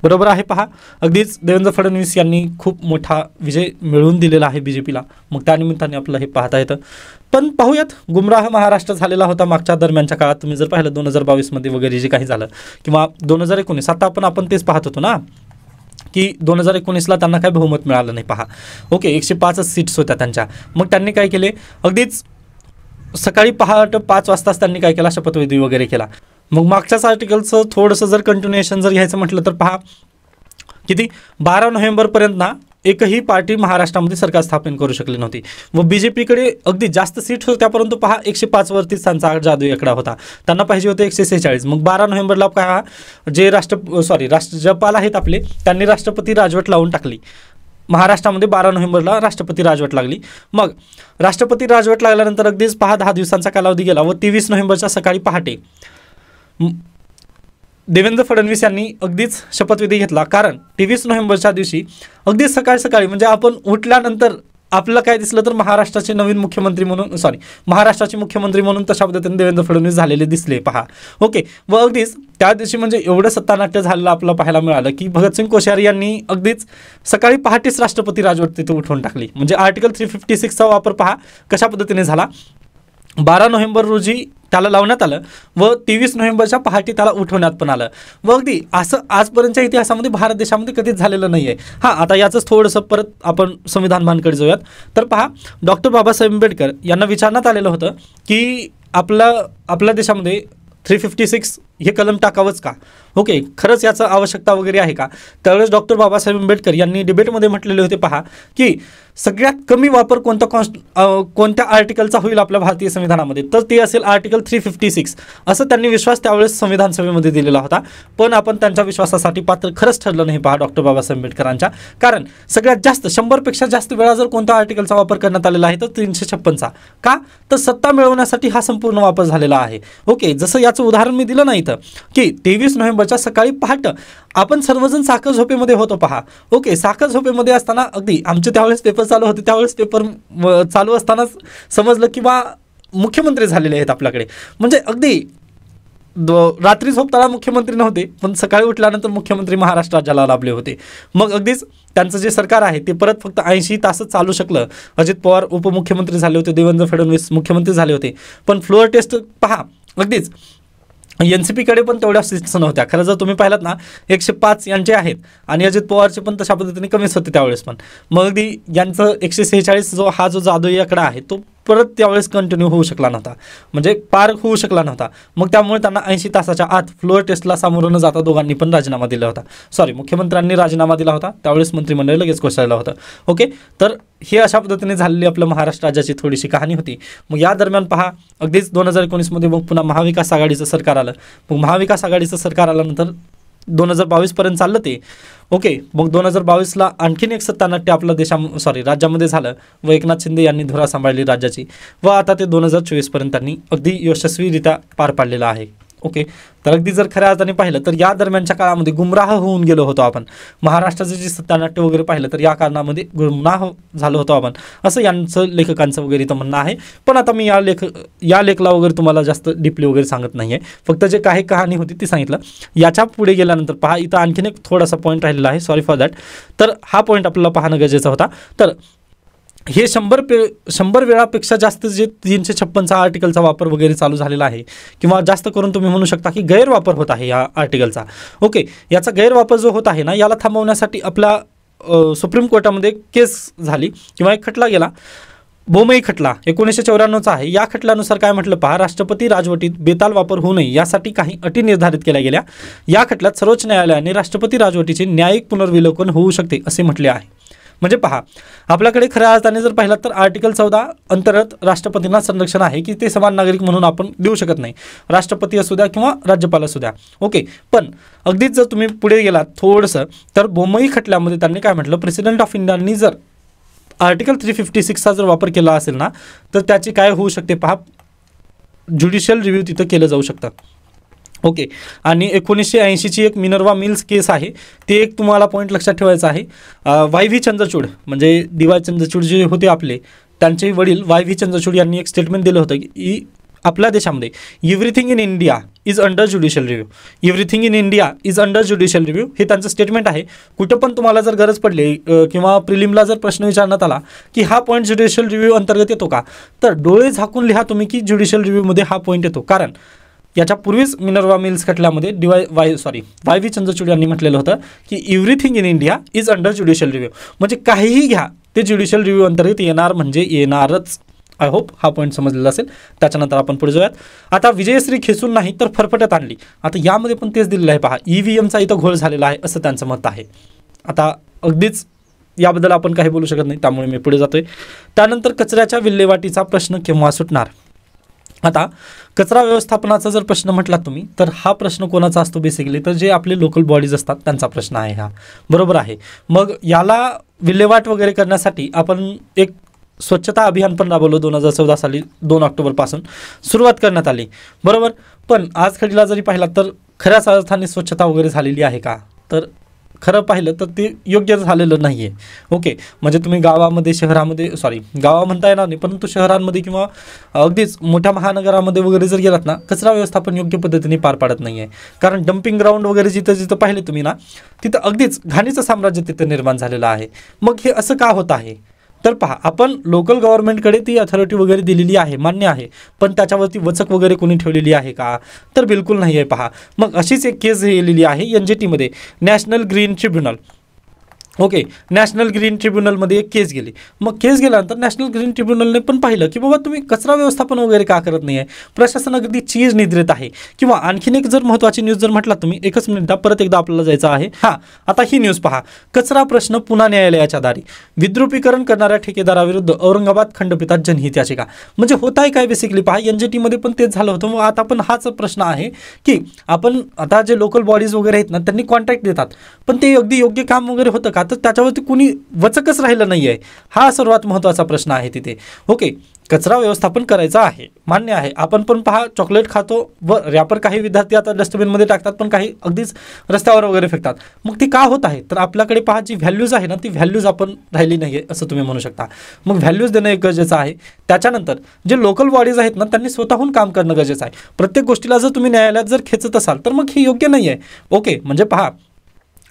बरोबर आहे. पहा, अगदीच देवेंद्र फडणवीस यांनी खूप मोठा विजय मिळवून दिलेला आहे बीजेपीला. मग त्यानिमित्ताने आपलं हे पाहता येतं. पण पाहूयात, गुमराह महाराष्ट्र झालेला होता मागच्या दरम्यानच्या काळात. तुम्ही जर पाहिलं 2022 वगैरे जे काही झालं किंवा 2019 आता आपण तेच पाहत होतो ना की 2019ला त्यांना काही बहुमत मिळालं नाही. पहा, ओके, 105 सीट्स होत्या त्यांच्या. मग त्यांनी काय केले, अगदीच सकाळी 5 वाजताच त्यांनी काय केला, शपथविधी वगैरे केला. मग मागच्याच आर्टिकलचं थोडंसं जर कंटिन्युएशन जर घ्यायचं म्हटलं तर पहा, किती 12 नोव्हेंबरपर्यंत ना एकही पार्टी महाराष्ट्रामध्ये सरकार स्थापन करू शकली नव्हती. व बीजेपीकडे अगदी जास्त सीट्स होत्या, परंतु पहा 105 वरतीच त्यांचा जादू आकडा होता. त्यांना पाहिजे होते 146. मग 12 नोव्हेंबरला पहा, जे राज्यपाल आहेत आपले, त्यांनी राष्ट्रपती राजवट लावून टाकली. महाराष्ट्रामध्ये 12 नोव्हेंबरला राष्ट्रपती राजवट लागली. मग राष्ट्रपती राजवट लागल्यानंतर अगदीच पहा 10 दिवसांचा कालावधी गेला व 23 नोव्हेंबरच्या सकाळी पहाटे देवेंद्र फडणवीस यांनी अगदीच शपथविधी घेतला. कारण 23 नोव्हेंबरच्या दिवशी अगदीच सकाळी म्हणजे आपण उठल्यानंतर आपल्याला काय दिसलं तर महाराष्ट्राचे नवीन मुख्यमंत्री म्हणून महाराष्ट्राचे मुख्यमंत्री म्हणून तशा पद्धतीने देवेंद्र फडणवीस झालेले दिसले. पहा, ओके. व अगदीच त्या दिवशी म्हणजे एवढं सत्तानाट्य झालेलं आपल्याला पाहायला मिळालं की भगतसिंग कोश्यारी यांनी अगदीच सकाळी पहाटेच राष्ट्रपती राजवट तिथे उठवून टाकली. म्हणजे आर्टिकल 356चा वापर पहा कशा पद्धतीने झाला. 12 नोव्हेंबर रोजी त्याला लावण्यात आलं व 23 नोव्हेंबरच्या पहाटे त्याला उठवण्यात पण आलं. व अगदी असं आजपर्यंतच्या इतिहासामध्ये भारत देशामध्ये कधीच झालेलं नाही आहे. हां, आता याचंच थोडंसं परत आपण संविधान बांधकडे जाऊयात. तर पहा, डॉक्टर बाबासाहेब आंबेडकर यांना विचारण्यात आलेलं होतं की आपल्या देशामध्ये 356 हे कलम टाकावंच का, ओके, खरंच याचं आवश्यकता वगैरे आहे का. त्यावेळेस डॉक्टर बाबासाहेब आंबेडकर यांनी डिबेटमध्ये म्हटलेले होते, पहा, की सगळ्यात कमी वापर कोणत्या आर्टिकलचा होईल आपल्या भारतीय संविधानामध्ये, तर ते असेल आर्टिकल 356. असं त्यांनी विश्वास त्यावेळेस संविधान सभेमध्ये दिलेला होता. पण आपण त्यांच्या विश्वासासाठी पात्र खरंच ठरलं नाही. पहा, डॉक्टर बाबासाहेब आंबेडकरांच्या. कारण सगळ्यात जास्त 100पेक्षा जास्त वेळा जर कोणत्या आर्टिकलचा वापर करण्यात आलेला आहे तर 356चा. का, तर सत्ता मिळवण्यासाठी हा संपूर्ण वापर झालेला आहे. ओके, जसं याचं उदाहरण मी दिलं नाही तर की 23 नोव्हेंबरच्या सकाळी पहाटे आपण सर्वजण साखर झोपेमध्ये होतो. पहा, ओके, साखर झोपेमध्ये असताना अगदी आमचे त्यावेळेस पेपर चालू होते. त्यावेळेस पेपर चालू असतानाच समजलं की बा मुख्यमंत्री झालेले आहेत आपल्याकडे. म्हणजे अगदी रात्री झोपताना मुख्यमंत्री नव्हते, पण सकाळी उठल्यानंतर मुख्यमंत्री महाराष्ट्र राज्याला लाभले होते. मग अगदीच त्यांचं जे सरकार आहे ते परत फक्त 80 तासच चालू शकलं. अजित पवार उपमुख्यमंत्री झाले होते, देवेंद्र फडणवीस मुख्यमंत्री झाले होते. पण फ्लोअर टेस्ट पहा, अगदीच NCPकडे पण तेवढ्या सीट्स नव्हत्या. खरं जर तुम्ही पाहिलात ना 105 यांचे आहेत आणि अजित पवारचे पण तशा पद्धतीने कमीच होते त्यावेळेस पण. मग अगदी यांचं 146 जो जादुई आकडा आहे तो परत त्यावेळेस कंटिन्यू होऊ शकला नव्हता, म्हणजे पार होऊ शकला नव्हता. मग त्यामुळे त्यांना 80 तासाच्या आत फ्लोअर टेस्टला सामोरं न जाता दोघांनी पण राजीनामा दिला होता. मुख्यमंत्र्यांनी राजीनामा दिला होता, त्यावेळेस मंत्रिमंडळ लगेच कोसळलं होतं. ओके, तर हे अशा पद्धतीने झालेली आपल्या महाराष्ट्र राज्याची थोडीशी कहाणी होती. मग या दरम्यान पहा, अगदीच 2019 मग पुन्हा महाविकास आघाडीचं सरकार आलं. मग महाविकास आघाडीचं सरकार आल्यानंतर 2022 चाललं ते. ओके, मग 2022ला आणखीन एक सत्तानाट्य आपल्या राज्यामध्ये झालं व एकनाथ शिंदे यांनी धुरा सांभाळली राज्याची व आता ते 2024 त्यांनी अगदी यशस्वीरित्या पार पाडलेलं आहे. ओके, तर अगदी जर खऱ्या अर्थाने पाहिलं तर या दरम्यानच्या काळामध्ये गुमराह होऊन गेलो होतो आपण. महाराष्ट्राचं जे सत्तानाट्य वगैरे पाहिलं तर या कारणामध्ये गुमराह झालो होतो आपण, असं यांचं लेखकांचं वगैरे तर म्हणणं आहे. पण आता मी या लेखला वगैरे तुम्हाला जास्त डीपली वगैरे सांगत नाही आहे, फक्त जे काही कहाणी होती ती सांगितलं. याच्या पुढे गेल्यानंतर पहा, इथं आणखीन एक थोडासा पॉईंट राहिलेला आहे, सॉरी फॉर दॅट. तर हा पॉईंट आपल्याला पाहणं गरजेचा होता. तर हे 100 वेळापेक्षा जास्त जे 356चा आर्टिकलचा वापर वगैरे चालू झालेला आहे किंवा जास्त करून तुम्ही म्हणू शकता की गैरवापर होत आहे या आर्टिकलचा. ओके, याचा गैरवापर जो होत आहे ना, याला थांबवण्यासाठी आपला सुप्रीम कोर्टामध्ये केस झाली किंवा एक खटला गेला, बोमई खटला 1994चा आहे. या खटल्यानुसार काय म्हटलं पहा, राष्ट्रपती राजवटीत बेताल वापर होऊ नये यासाठी काही अटी निर्धारित केल्या गेल्या. या खटल्यात सर्वोच्च न्यायालयाने राष्ट्रपती राजवटीचे न्यायिक पुनर्विलोकन होऊ शकते असे म्हटले आहे. म्हणजे पहा, आपल्याकडे खऱ्या अर्थाने जर पाहिलं तर आर्टिकल 14 अंतर्गत राष्ट्रपतींना संरक्षण आहे की ते समान नागरिक म्हणून आपण देऊ शकत नाही, राष्ट्रपती असू द्या किंवा राज्यपाल असू द्या. ओके, पण अगदीच जर तुम्ही पुढे गेलात थोडंसं तर बोमई खटल्यामध्ये त्यांनी काय म्हटलं, प्रेसिडेंट ऑफ इंडियानी जर आर्टिकल 356चा जर वापर केला असेल ना तर त्याची काय होऊ शकते पहा, ज्युडिशियल रिव्ह्यू तिथं केलं जाऊ शकतं. ओके, आणि 1980ची एक मिनर्वा मिल्स केस आहे, ते एक तुम्हाला पॉईंट लक्षात ठेवायचा आहे. वाय व्ही चंद्रचूड म्हणजे डी वाय चंद्रचूड जे होते आपले, त्यांचे वडील वाय व्ही चंद्रचूड यांनी एक स्टेटमेंट दिलं होतं की आपल्या देशामध्ये everything in India is under judicial review, everything in India is under judicial review, हे त्यांचं स्टेटमेंट आहे. कुठं पण तुम्हाला जर गरज पडली किंवा प्रिलिमला जर प्रश्न विचारण्यात आला की हा पॉईंट ज्युडिशियल रिव्ह्यू अंतर्गत येतो का, तर डोळे झाकून लिहा तुम्ही की ज्युडिशियल रिव्ह्यूमध्ये हा पॉईंट येतो. कारण याच्यापूर्वीच मिनर्वा मिल्स खटल्यामध्ये वाय व्ही चंद्रचूड यांनी म्हटलेलं होतं की everything in India is under judicial review, म्हणजे काहीही घ्या ते ज्युडिशियल रिव्ह्यू अंतर्गत येणार म्हणजे येणारच. आय होप हा पॉईंट समजलेला असेल. त्याच्यानंतर आपण पुढे जाऊयात. आता विजयश्री खेचून नाही तर फरफटत आणली. आता यामध्ये पण तेच दिलेलं आहे पहा, EVMचा इथं घोळ झालेला आहे असं त्यांचं मत आहे. आता अगदीच याबद्दल आपण काही बोलू शकत नाही, त्यामुळे मी पुढे जातोय. त्यानंतर कचऱ्याच्या विल्हेवाटीचा प्रश्न केव्हा सुटणार. आता कचरा व्यवस्थापनाचा जर प्रश्न म्हटला तुम्ही तर हा प्रश्न कोणाचा असतो बेसिकली, तर जे आपले लोकल बॉडीज असतात त्यांचा प्रश्न आहे हा. बरोबर आहे. मग याला विल्हेवाट वगैरे करण्यासाठी आपण एक स्वच्छता अभियान पण राबवलं 2014 साली 2 ऑक्टोबरपासून सुरुवात करण्यात आली. बरोबर. पण आज घडीला जरी पाहिला तर खऱ्याच अर्थाने स्वच्छता वगैरे झालेली आहे का, तर खरं पाहिलं तर ते योग्य झालेलं नाही आहे. ओके, म्हणजे तुम्ही गावामध्ये शहरामध्ये गावा म्हणता येणार नाही, परंतु शहरांमध्ये किंवा अगदीच मोठ्या महानगरामध्ये वगैरे जर गेलात ना, कचरा व्यवस्थापन योग्य पद्धतीने पार पाडत नाही आहे. कारण डम्पिंग ग्राउंड वगैरे जिथं जिथं पाहिले तुम्ही ना, तिथं अगदीच घाणीचं साम्राज्य तिथं निर्माण झालेलं आहे. मग हे असं का होत आहे, तर पहा, आपण लोकल गव्हर्नमेंटकडे ती अथॉरिटी वगैरे दिलेली आहे, मान्य आहे, पण त्याच्यावरती वचक वगैरे कोणी ठेवलेली आहे का, तर बिलकुल नाही आहे. पहा, मग अशीच एक केस लिहिलेली आहे NGT national green tribunal. Okay, national green ट्रिब्युनलमध्ये एक केस गेली. मग केस गेल्यानंतर नॅशनल ग्रीन ट्रिब्युनलने पण पाहिलं की बाबा तुम्ही कचरा व्यवस्थापन वगैरे का करत नाही आहे, प्रशासन अगदी चीज निद्रेत आहे. किंवा आणखीन एक जर महत्त्वाची न्यूज जर म्हटला तुम्ही, एकच मिनिट परत एकदा आपल्याला जायचं आहे. आता ही न्यूज पहा, कचरा प्रश्न पुन्हा न्यायालयाच्या दारी, विद्रुपीकरण करणाऱ्या ठेकेदाराविरुद्ध औरंगाबाद खंडपीठात जनहित याचिका. म्हणजे होत आहे काय बेसिकली पहा, NGT पण तेच झालं होतं. मग आता पण हाच प्रश्न आहे की आपण आता जे लोकल बॉडीज वगैरे आहेत ना, त्यांनी कॉन्ट्रॅक्ट देतात, पण ते अगदी योग्य काम वगैरे होतं का, तर त्याच्यावरती कुणी वचकच राहिलं नाही आहे. हा सर्वात महत्त्वाचा प्रश्न आहे तिथे. ओके, कचरा व्यवस्थापन करायचं आहे, मान्य आहे. आपण पण पहा, चॉकलेट खातो व रॅपर काही विद्यार्थी आता डस्टबिनमध्ये टाकतात, पण काही अगदीच रस्त्यावर वगैरे फेकतात. मग ती का होत आहे, तर आपल्याकडे पहा जी व्हॅल्यूज आहे ना, ती व्हॅल्यूज आपण राहिली नाही आहे असं तुम्ही म्हणू शकता. मग व्हॅल्यूज देणं एक गरजेचं आहे. त्याच्यानंतर जे लोकल बॉडीज आहेत ना, त्यांनी स्वतःहून काम करणं गरजेचं आहे. प्रत्येक गोष्टीला जर तुम्ही न्यायालयात जर खेचत असाल तर मग हे योग्य नाही आहे. ओके, म्हणजे पहा,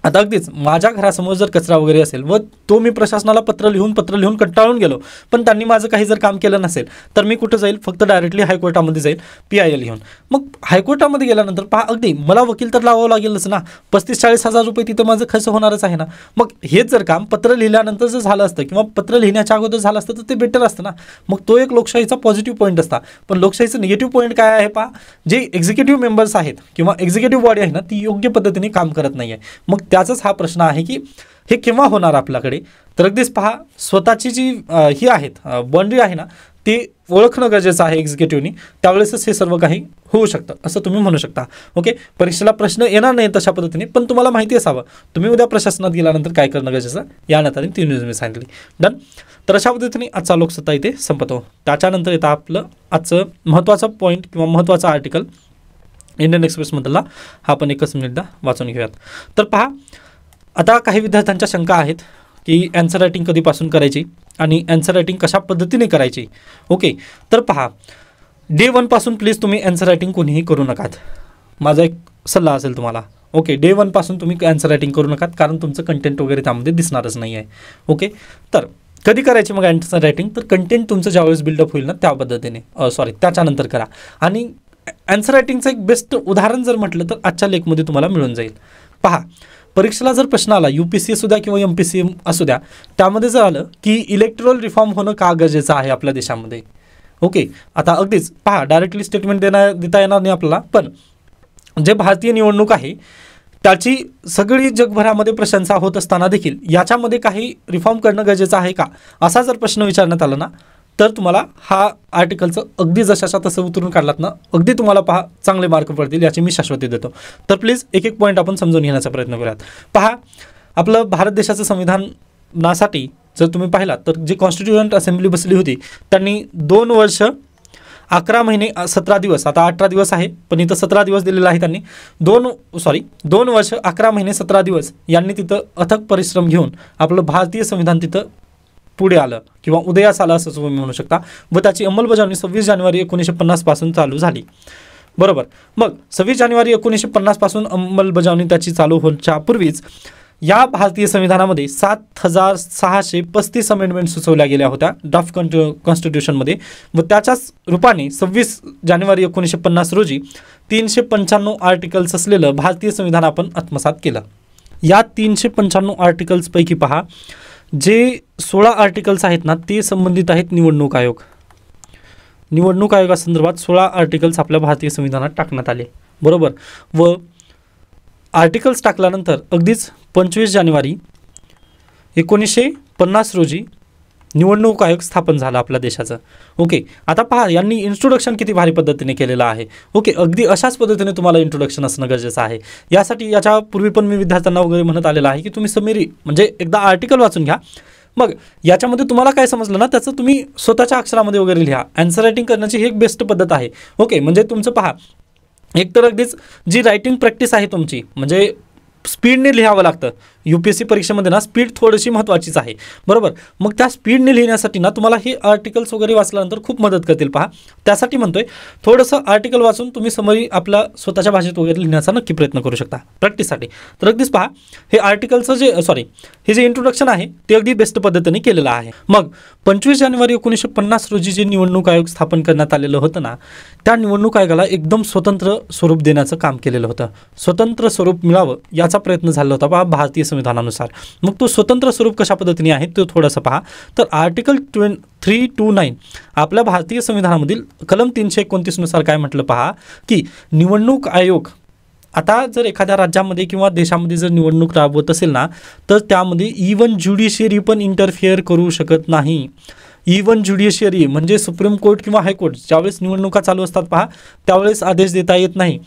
आता अगदीच माझ्या घरासमोर जर कचरा वगैरे असेल व तो मी प्रशासनाला पत्र लिहून कंटाळून गेलो, पण त्यांनी माझं काही जर काम केलं नसेल, तर मी कुठं जाईल, फक्त डायरेक्टली हायकोर्टामध्ये जाईल PIL घेऊन. मग हायकोर्टामध्ये गेल्यानंतर पहा, अगदी मला वकील तर लावावं लागेलच ना, 35-40 हजार रुपये तिथं माझं खर्च होणारच आहे ना. मग हेच जर काम पत्र लिहिल्यानंतर जर झालं असतं किंवा पत्र लिहिण्याच्या अगोदर झालं असतं तर ते बेटर असतं ना. मग तो एक लोकशाहीचा पॉझिटिव्ह पॉईंट असता. पण लोकशाहीचं निगेटिव्ह पॉईंट काय आहे पहा, जे एक्झिक्युटिव्ह मेंबर्स आहेत किंवा एक्झिक्युटिव्ह बॉडी आहे ना, ती योग्य पद्धतीने काम करत नाही आहे. मग त्याचाच हा प्रश्न आहे की हे केव्हा होणार आपल्याकडे, तर अगदीच पहा, स्वतःची जी ही आहेत बाउंड्री आहे ना, ती ओळखणं गरजेचं आहे एक्झिक्युटिव्हनी. त्यावेळेसच हे सर्व काही होऊ शकतं असं तुम्ही म्हणू शकता. ओके, परीक्षेला प्रश्न येणार नाही तशा पद्धतीने, पण तुम्हाला माहिती असावं तुम्ही उद्या प्रशासनात गेल्यानंतर काय करणं गरजेचं, या नात्याने ती न्यूज मी सांगितली. डन. तर अशा पद्धतीने आजचा लोकसत्ता इथे संपतो. त्याच्यानंतर येतं आपलं आजचं महत्त्वाचं पॉईंट किंवा महत्त्वाचा आर्टिकल इंडियन एक्सप्रेसमधला. हा पण एकच मिनिटदा वाचून घेऊयात. तर पहा, आता काही विद्यार्थ्यांच्या शंका आहेत की ॲन्सर रायटिंग कधीपासून करायची आणि ॲन्सर रायटिंग कशा पद्धतीने करायची. ओके, तर पहा, Day 1 पासून प्लीज तुम्ही ॲन्सर रायटिंग कोणीही करू नकात. माझा एक सल्ला असेल तुम्हाला. ओके, Day 1 पासून तुम्ही ॲन्सर रायटिंग करू नकात, कारण तुमचं कंटेंट वगैरे त्यामध्ये दिसणारच नाही आहे. ओके, तर कधी करायची मग ॲन्सर रायटिंग, तर कंटेंट तुमचं ज्यावेळेस बिल्डअप होईल ना त्या पद्धतीने त्याच्यानंतर करा. आणि ॲन्सर रायटिंगचं एक बेस्ट उदाहरण जर म्हटलं तर आजच्या लेखमध्ये तुम्हाला मिळून जाईल. पहा, परीक्षेला जर प्रश्न आला, UPSC असू द्या किंवा MPSC असू द्या, त्यामध्ये जर आलं की इलेक्टोरल रिफॉर्म होणं का गरजेचं आहे आपल्या देशामध्ये. ओके, आता अगदीच पहा, डायरेक्टली स्टेटमेंट देता येणार नाही आपल्याला, पण जे भारतीय निवडणूक आहे त्याची सगळी जगभरामध्ये प्रशंसा होत असताना देखील याच्यामध्ये काही रिफॉर्म करणं गरजेचं आहे का, असा जर प्रश्न विचारण्यात आला ना, तर तुम्हाला हा आर्टिकलचं अगदी जशाच्या तसं उतरून काढलात ना, अगदी तुम्हाला पहा चांगले मार्क पडतील याची मी शाश्वती देतो. तर प्लीज एक एक पॉईंट आपण समजून घेण्याचा प्रयत्न करूयात. पहा, आपलं भारत देशाचं संविधानासाठी जर तुम्ही पाहिलात तर जे कॉन्स्टिट्युएंट असेंब्ली बसली होती त्यांनी 2 वर्ष 11 महिने 17 दिवस, आता 18 दिवस आहे पण इथं 17 दिवस दिलेला आहे त्यांनी, 2 वर्ष 11 महिने 17 दिवस यांनी तिथं अथक परिश्रम घेऊन आपलं भारतीय संविधान तिथं पुढे आलं किंवा उदयास आलं असं तुम्ही म्हणू शकता व त्याची अंमलबजावणी 26 जानेवारी 1950 पासून चालू झाली. बरोबर. मग 26 जानेवारी 1950 पासून अंमलबजावणी त्याची चालू होण्याच्या पूर्वीच या भारतीय संविधानामध्ये 7635 अमेंडमेंट सुचवल्या गेल्या होत्या ड्राफ्ट कॉन्स्टिट्यूशनमध्ये व त्याच्याच रूपाने 26 जानेवारी 1950 रोजी 395 आर्टिकल्स असलेलं भारतीय संविधान आपण आत्मसात केलं. या 395 आर्टिकल्सपैकी पहा, जे 16 आर्टिकल्स आहेत ना ते संबंधित आहेत निवडणूक आयोग. निवडणूक आयोगासंदर्भात 16 आर्टिकल्स आपल्या भारतीय संविधानात टाकण्यात आले. बरोबर. व आर्टिकल्स टाकल्यानंतर अगदीच 25 जानेवारी 1950 रोजी निवडणूक आयोग स्थापन झाला आपल्या देशाचं. ओके. आता पहा, यांनी इंट्रोडक्शन किती भारी पद्धतीने केलेलं आहे. ओके. अगदी अशाच पद्धतीने तुम्हाला इंट्रोडक्शन असणं गरजेचं आहे. यासाठी याच्या पूर्वी पण मी विद्यार्थ्यांना वगैरे म्हणत आलेलं आहे की तुम्ही समरी म्हणजे एकदा आर्टिकल वाचून घ्या. मग याच्यामध्ये तुम्हाला काय समजलं ना त्याचं तुम्ही स्वतःच्या अक्षरामध्ये वगैरे लिहा. आन्सर रायटिंग करण्याची ही एक बेस्ट पद्धत आहे. ओके. म्हणजे तुमचं पहा, एक तर अगदीच जी रायटिंग प्रॅक्टिस आहे तुमची म्हणजे स्पीडने लिहावं लागतं. UPSC परीक्षेमध्ये ना स्पीड थोडीशी महत्त्वाचीच आहे. बरोबर. मग त्या स्पीडने लिहिण्यासाठी ना तुम्हाला हे आर्टिकल्स वगैरे वाचल्यानंतर खूप मदत करतील. पहा, त्यासाठी म्हणतोय थोडंसं आर्टिकल वाचून तुम्ही समरी आपला स्वतःच्या भाषेत वगैरे लिहिण्याचा नक्की प्रयत्न करू शकता प्रॅक्टिससाठी. तर अगदीच पहा, हे आर्टिकलचं हे जे इंट्रोडक्शन आहे ते अगदी बेस्ट पद्धतीने केलेलं आहे. मग 25 जानेवारी 1950 रोजी जे निवडणूक आयोग स्थापन करण्यात आलेलं होतं ना, त्या निवडणूक आयोगाला एकदम स्वतंत्र स्वरूप देण्याचं काम केलेलं होतं. स्वतंत्र स्वरूप मिळावं याचा प्रयत्न झाला होता पहा भारतीय संविधानानुसार. मग तो स्वतंत्र स्वरूप कशा पद्धतीने आहे ते थोडंसं पहा. तर आर्टिकल 329 आपल्या भारतीय संविधानामधील कलम 329 नुसार काय म्हटलं पहा की निवडणूक आयोग आता जर एखाद्या राज्यामध्ये किंवा देशामध्ये जर निवडणूक राबवत असेल ना तर त्यामध्ये इवन ज्युडिशियरी पण इंटरफिअर करू शकत नाही. इवन ज्युडिशियरी म्हणजे सुप्रीम कोर्ट किंवा हायकोर्ट ज्यावेळेस निवडणुका चालू असतात पहा त्यावेळेस आदेश देता येत नाही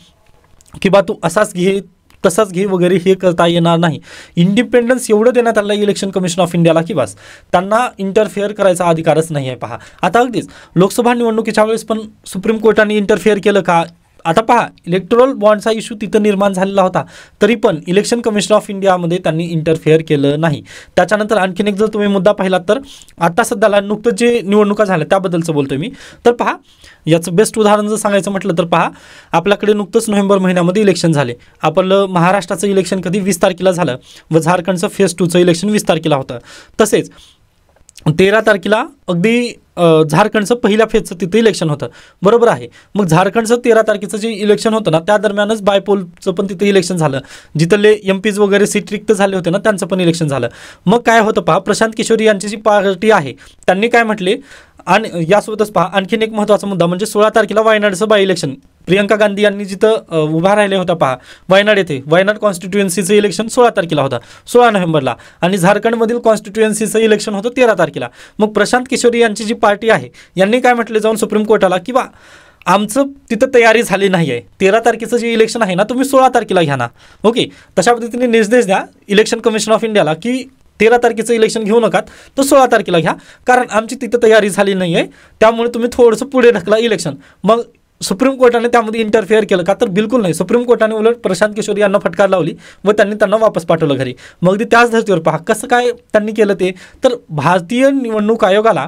की बा तू असाच घे तसाच घे वगैरे हे करता येणार नाही. इंडिपेंडन्स एवढं देण्यात आलं इलेक्शन कमिशन ऑफ इंडियाला की बस त्यांना इंटरफेअर करायचा अधिकारच नाही आहे. पहा, आता अगदीच लोकसभा निवडणुकीच्या वेळेस पण सुप्रीम कोर्टाने इंटरफेअर केलं का? आता पहा, इलेक्टोरल बॉन्डचा इश्यू तिथं निर्माण झालेला होता तरी पण इलेक्शन कमिशन ऑफ इंडियामध्ये त्यांनी इंटरफेअर केलं नाही. त्याच्यानंतर आणखीन एक जर तुम्ही मुद्दा पाहिलात तर आता सध्याला नुकतं जे निवडणुका झाल्या त्याबद्दलचं बोलतोय मी. तर पहा, याचं बेस्ट उदाहरण जर सांगायचं म्हटलं तर पहा, आपल्याकडे नुकतंच नोव्हेंबर महिन्यामध्ये इलेक्शन झाले. आपलं महाराष्ट्राचं इलेक्शन कधी 20 तारखेला झालं व झारखंडचं फेज 2चं इलेक्शन 20 तारखेला होतं. तसेच 13 तारखेला अगदी झारखंडचं पहिल्या फेजचं तिथे इलेक्शन होतं. बरोबर आहे. मग झारखंडचं 13 तारखेचं जे इलेक्शन होतं ना त्या दरम्यानच बायपोलचं पण तिथे इलेक्शन झालं. जिथले MPs वगैरे सीट रिक्त झाले होते ना त्यांचं पण इलेक्शन झालं. मग काय होतं पहा, प्रशांत किशोर यांची जी पार्टी आहे त्यांनी काय म्हटले आणि यासोबतच पहा आणखीन एक महत्त्वाचा मुद्दा म्हणजे 16 तारखेला वायनाडचं बाय इलेक्शन प्रियंका गांधी यांनी जिथं उभा राहिले होता पहा वायनाड येथे वायनाड कॉन्स्टिट्युएन्सीचं इलेक्शन 16 तारखेला होता 16 नोव्हेंबरला आणि झारखंडमधील कॉन्स्टिट्युएन्सीचं इलेक्शन होतं 13 तारखेला. मग प्रशांत किशोरी यांची जी पार्टी आहे यांनी काय म्हटले जाऊन सुप्रीम कोर्टाला की बा आमचं तिथं तयारी झाली नाही आहे. 13 तारखेचं जे इलेक्शन आहे ना तुम्ही 16 तारखेला घ्या ना. ओके. तशा पद्धतीने निर्देश द्या इलेक्शन कमिशन ऑफ इंडियाला की 13 तारखेचं इलेक्शन घेऊ नका तर 16 तारखेला घ्या कारण आमची तिथं तयारी झाली नाही आहे त्यामुळे तुम्ही थोडंसं पुढे ढकला इलेक्शन. मग सुप्रीम कोर्टाने त्यामध्ये इंटरफेअर केलं का? तर बिलकुल नाही. सुप्रीम कोर्टाने उलट प्रशांत किशोर यांना फटकार लावली व त्यांना वापस पाठवलं घरी. मग त्याच धर्तीवर पहा कसं काय त्यांनी केलं ते. तर भारतीय निवडणूक आयोगाला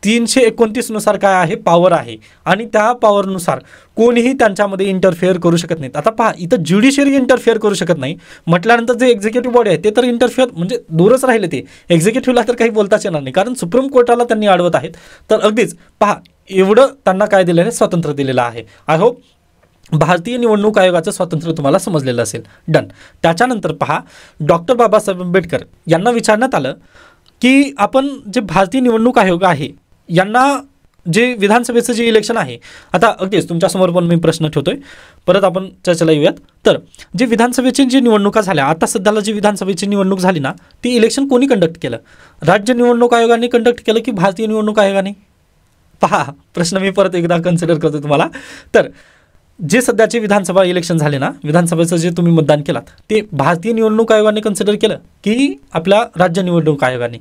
329 नुसार काय आहे पॉवर आहे आणि त्या पॉवरनुसार कोणीही त्यांच्यामध्ये इंटरफेअर करू शकत नाहीत. आता पहा इथं ज्युडिशियरी इंटरफेअर करू शकत नाही म्हटल्यानंतर जे एक्झिक्युटिव्ह बॉडी आहे ते तर इंटरफेअर म्हणजे दूरच राहिले. ते एक्झिक्युटिव्हला तर काही बोलताच येणार नाही कारण सुप्रीम कोर्टाला त्यांनी अडवत आहेत. तर अगदीच पहा एवढं त्यांना काय दिलेलं आहे स्वातंत्र्य दिलेलं आहे. आय होप भारतीय निवडणूक आयोगाचं स्वातंत्र्य तुम्हाला समजलेलं असेल. डन. त्याच्यानंतर पहा डॉक्टर बाबासाहेब आंबेडकर यांना विचारण्यात आलं की आपण जे भारतीय निवडणूक आयोग आहे यांना जे विधानसभेचं जे इलेक्शन आहे आता अगदीच तुमच्यासमोर पण मी प्रश्न ठेवतोय परत आपण चर्चेला येऊयात. तर जे विधानसभेची जी निवडणुका झाल्या आता सध्याला जी विधानसभेची निवडणूक झाली ना ती इलेक्शन कोणी कंडक्ट केलं? राज्य निवडणूक आयोगाने कंडक्ट केलं की भारतीय निवडणूक आयोगाने? पहा प्रश्न मी परत एकदा कन्सिडर करतो तुम्हाला. तर जे सध्याचे विधानसभा इलेक्शन झाले ना, विधानसभेचं जे तुम्ही मतदान केलात ते भारतीय निवडणूक आयोगाने कन्सिडर केलं की आपल्या राज्य निवडणूक आयोगाने?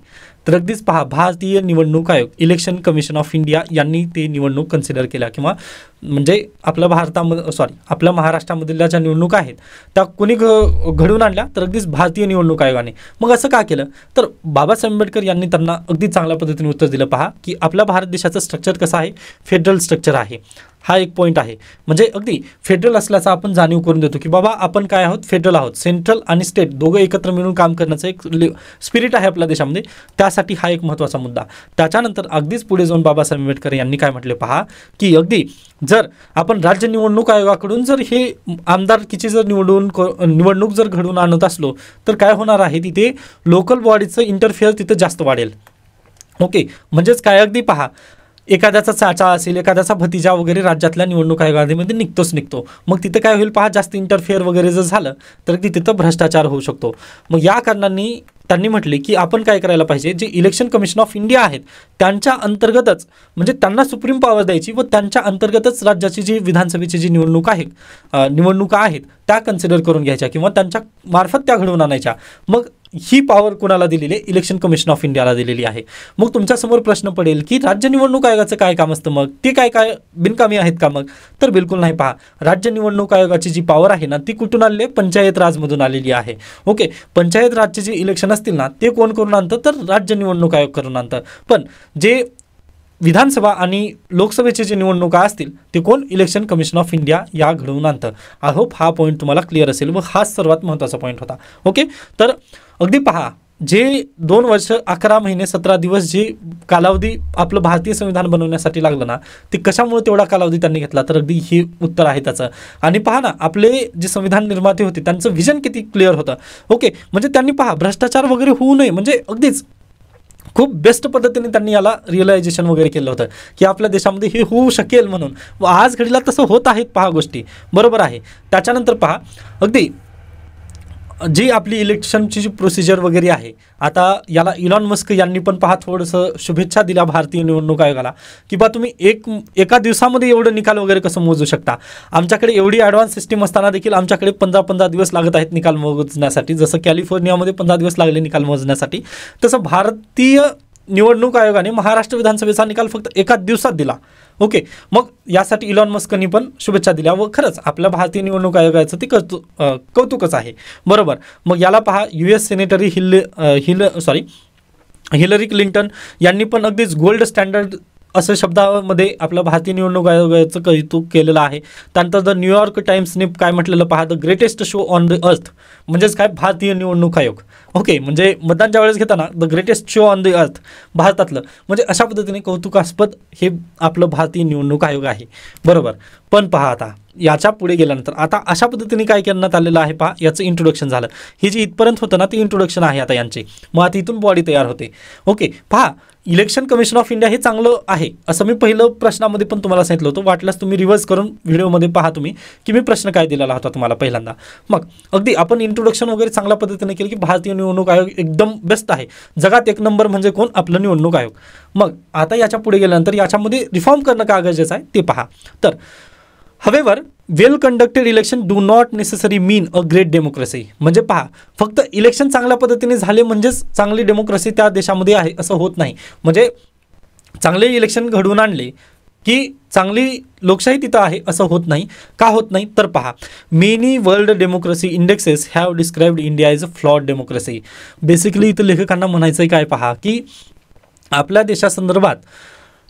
तर अगदीच पहा, भारतीय निवडणूक आयोग, इलेक्शन कमिशन ऑफ इंडिया यांनी ते निवडणूक कन्सिडर केल्या, किंवा म्हणजे आपल्या आपल्या महाराष्ट्रामधल्या ज्या निवडणुका आहेत त्या कोणी घडवून आणल्या? तर अगदीच भारतीय निवडणूक आयोगाने. मग असं का केलं? तर बाबासाहेब आंबेडकर यांनी त्यांना अगदी चांगल्या पद्धतीने उत्तर दिलं. पहा की आपल्या भारत देशाचं स्ट्रक्चर कसं आहे, फेडरल स्ट्रक्चर आहे. हा एक पॉईंट आहे. म्हणजे अगदी फेडरल असल्याचा आपण जाणीव करून देतो की बाबा आपण काय आहोत, फेडरल आहोत. सेंट्रल आणि स्टेट दोघं एकत्र मिळून काम करण्याचं एक स्पिरिट आहे आपल्या देशामध्ये. त्यासाठी हा एक महत्त्वाचा मुद्दा. त्याच्यानंतर अगदीच पुढे जाऊन बाबासाहेब आंबेडकर यांनी काय म्हटले पहा की अगदी जर आपण राज्य निवडणूक आयोगाकडून जर हे आमदारकीची जर निवडणूक जर घडवून आणत असलो तर काय होणार आहे, तिथे लोकल बॉडीचं इंटरफेअर तिथं जास्त वाढेल. ओके, म्हणजेच काय, अगदी पहा एखाद्याचा चाचा असेल, एखाद्याचा भतीजा वगैरे राज्यातल्या निवडणूक आयोगामध्ये निघतो. मग तिथे काय होईल पहा, जास्त इंटरफेअर वगैरे जर झालं तर तिथं भ्रष्टाचार होऊ शकतो. मग या कारणांनी त्यांनी म्हटले की आपण काय करायला पाहिजे, जे इलेक्शन कमिशन ऑफ इंडिया आहेत त्यांच्या अंतर्गतच, म्हणजे त्यांना सुप्रीम पॉवर द्यायची व त्यांच्या अंतर्गतच राज्याची जी विधानसभेची जी निवडणुका आहेत त्या कन्सिडर करून घ्यायच्या किंवा त्यांच्या मार्फत त्या घडवून आणायच्या. मग ही पॉवर कोणाला दिलेली आहे? इलेक्शन कमिशन ऑफ इंडियाला दिलेली आहे. मग तुमच्यासमोर प्रश्न पडेल की राज्य निवडणूक आयोगाचं काय काम असतं, मग ते काय बिनकामी आहेत का? मग तर बिलकुल नाही. पहा, राज्य निवडणूक आयोगाची जी पॉवर आहे ना ती कुठून आलेली आहे? पंचायत राजमधून आलेली आहे. ओके, पंचायत राजचे जे इलेक्शन असतील ना ते कोण करून आणतं? तर राज्य निवडणूक आयोग करून आणतं. पण जे विधानसभा आणि लोकसभेचे जे निवडणुका असतील ते कोण? इलेक्शन कमिशन ऑफ इंडिया या घडवून आणतं. आय होप हा पॉईंट तुम्हाला क्लिअर असेल व हा सर्वात महत्त्वाचा पॉईंट होता. ओके, तर अगदी पहा, जे 2 वर्ष 11 महिने 17 दिवस जे कालावधी आपलं भारतीय संविधान बनवण्यासाठी लागलं ना, ते कशामुळे तेवढा कालावधी त्यांनी घेतला? तर अगदी हे उत्तर आहे त्याचं. आणि पहा ना, आपले जे संविधान निर्माते होते त्यांचं व्हिजन किती क्लिअर होतं. ओके, म्हणजे त्यांनी पहा भ्रष्टाचार वगैरे होऊ नये, म्हणजे अगदीच खूप बेस्ट पद्धतीने त्यांनी याला रिअलायझेशन वगैरे केलं होतं की आपल्या देशामध्ये हे होऊ शकेल म्हणून. व आज घडीला तसं होत आहेत पहा गोष्टी, बरोबर आहे. त्याच्यानंतर पहा अगदी जी आपली इलेक्शनची जी प्रोसिजर वगैरे आहे, आता याला इलॉन मस्क यांनी पण पहा थोडंसं शुभेच्छा दिल्या भारतीय निवडणूक आयोगाला की बा तुम्ही एका दिवसामध्ये एवढं निकाल वगैरे कसं मोजू शकता? आमच्याकडे एवढी ॲडव्हान्स सिस्टीम असताना देखील आमच्याकडे 15-15 दिवस लागत आहेत निकाल मोजण्यासाठी. जसं कॅलिफोर्नियामध्ये 15 दिवस लागले निकाल मोजण्यासाठी, तसं भारतीय निवडणूक आयोगाने महाराष्ट्र विधानसभेचा निकाल फक्त एका दिवसात दिला. ओके, मग यासाठी इलॉन मस्कनी पण शुभेच्छा दिल्या व खरंच आपल्या भारतीय निवडणूक आयोगाचं ते कौतुकच आहे. बरोबर. मग याला पहा US सेनेटरी हिलरी क्लिंटन यांनी पण अगदीच गोल्ड स्टँडर्ड असं शब्दामध्ये आपल्या भारतीय निवडणूक आयोगाचं कौतुक केलेलं आहे. त्यानंतर द न्यूयॉर्क टाइम्सने काय म्हटलेलं पहा, the greatest show on the earth, म्हणजेच काय भारतीय निवडणूक आयोग. ओके, म्हणजे मतदान ज्या वेळेस घेताना the greatest show on the earth भारतातलं, म्हणजे अशा पद्धतीने कौतुकास्पद हे आपलं भारतीय निवडणूक आयोग आहे. बरोबर. पण पहा आता याच्या पुढे गेल्यानंतर आता अशा पद्धतीने काय करण्यात आलेलं आहे पहा, याचं इंट्रोडक्शन झालं. हे जे इथपर्यंत होतं ना ते इंट्रोडक्शन आहे आता यांचे. मग आता इथून बॉडी तयार होते. ओके, पहा इलेक्शन कमिशन ऑफ इंडिया हे चांगलं आहे असं मी पहिलं प्रश्नामध्ये पण तुम्हाला सांगितलं होतं. वाटल्यास तुम्ही रिव्हर्स करून व्हिडिओमध्ये पहा तुम्ही की मी प्रश्न काय दिलेला होता तुम्हाला पहिल्यांदा. मग अगदी आपण इंट्रोडक्शन वगैरे चांगल्या पद्धतीने केलं की भारतीय निवडणूक आयोग एकदम बेस्ट आहे, जगात एक नंबर म्हणजे कोण? आपलं निवडणूक आयोग. मग आता याच्या पुढे गेल्यानंतर याच्यामध्ये रिफॉर्म करणं का गरजेचं आहे ते पहा. तर however well conducted election do not necessary mean a great democracy. म्हणजे पहा, फक्त इलेक्शन चांगल्या पद्धतीने झाले म्हणजेच चांगली डेमोक्रेसी त्या देशामध्ये आहे असं होत नाही. म्हणजे चांगले इलेक्शन घडवून आणले की चांगली लोकशाही तिथं आहे असं होत नाही. का होत नाही? तर पहा, many world democracy indexes have described India is a flawed democracy. Basically इथं लेखकांना म्हणायचं काय पहा की आपल्या देशासंदर्भात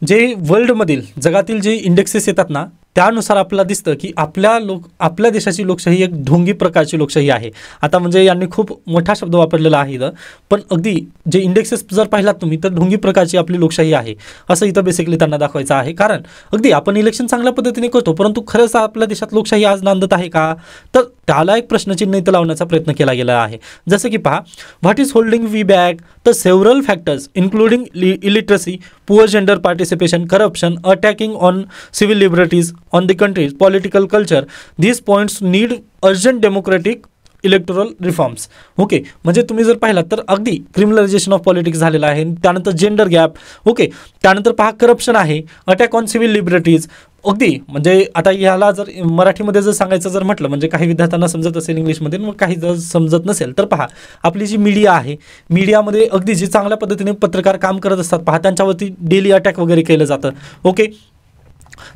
जे वर्ल्डमधील जगातील जे इंडेक्सेस येतात ना त्यानुसार आपल्याला दिसतं की आपल्या देशाची लोकशाही एक ढोंगी प्रकारची लोकशाही आहे. आता म्हणजे यांनी खूप मोठा शब्द वापरलेला आहे इथं, पण अगदी जे इंडेक्सेस जर पाहिलात तुम्ही तर ढोंगी प्रकारची आपली लोकशाही आहे असं इथं बेसिकली त्यांना दाखवायचं आहे. कारण अगदी आपण इलेक्शन चांगल्या पद्धतीने करतो, परंतु खरंच आपल्या देशात लोकशाही आज नांदत आहे का? तर त्याला एक प्रश्नचिन्ह इथं लावण्याचा प्रयत्न केला गेला आहे. जसं की पहा, what is holding we back? तर several factors including illiteracy, poor gender participation, corruption, attacking on civil liberties on the country's political culture. These points need urgent democratic electoral reforms. Okay, म्हणजे तुम्ही जर पाहिलात तर अगदी क्रिमिनलायझेशन ऑफ पॉलिटिक्स झालेलं आहे. त्यानंतर जेंडर गॅप. ओके, त्यानंतर पहा करप्शन आहे, अटॅक ऑन सिव्हिल लिबर्टीज, अगदी म्हणजे आता ह्याला जर मराठीमध्ये जर सांगायचं जर म्हटलं, म्हणजे काही विद्यार्थ्यांना समजत असेल इंग्लिशमध्ये, मग काही जर समजत नसेल तर पहा, आपली जी मीडिया आहे, मीडियामध्ये अगदी जे चांगल्या पद्धतीने पत्रकार काम करत असतात पहा, त्यांच्यावरती डेली अटॅक वगैरे केलं जातं. ओके,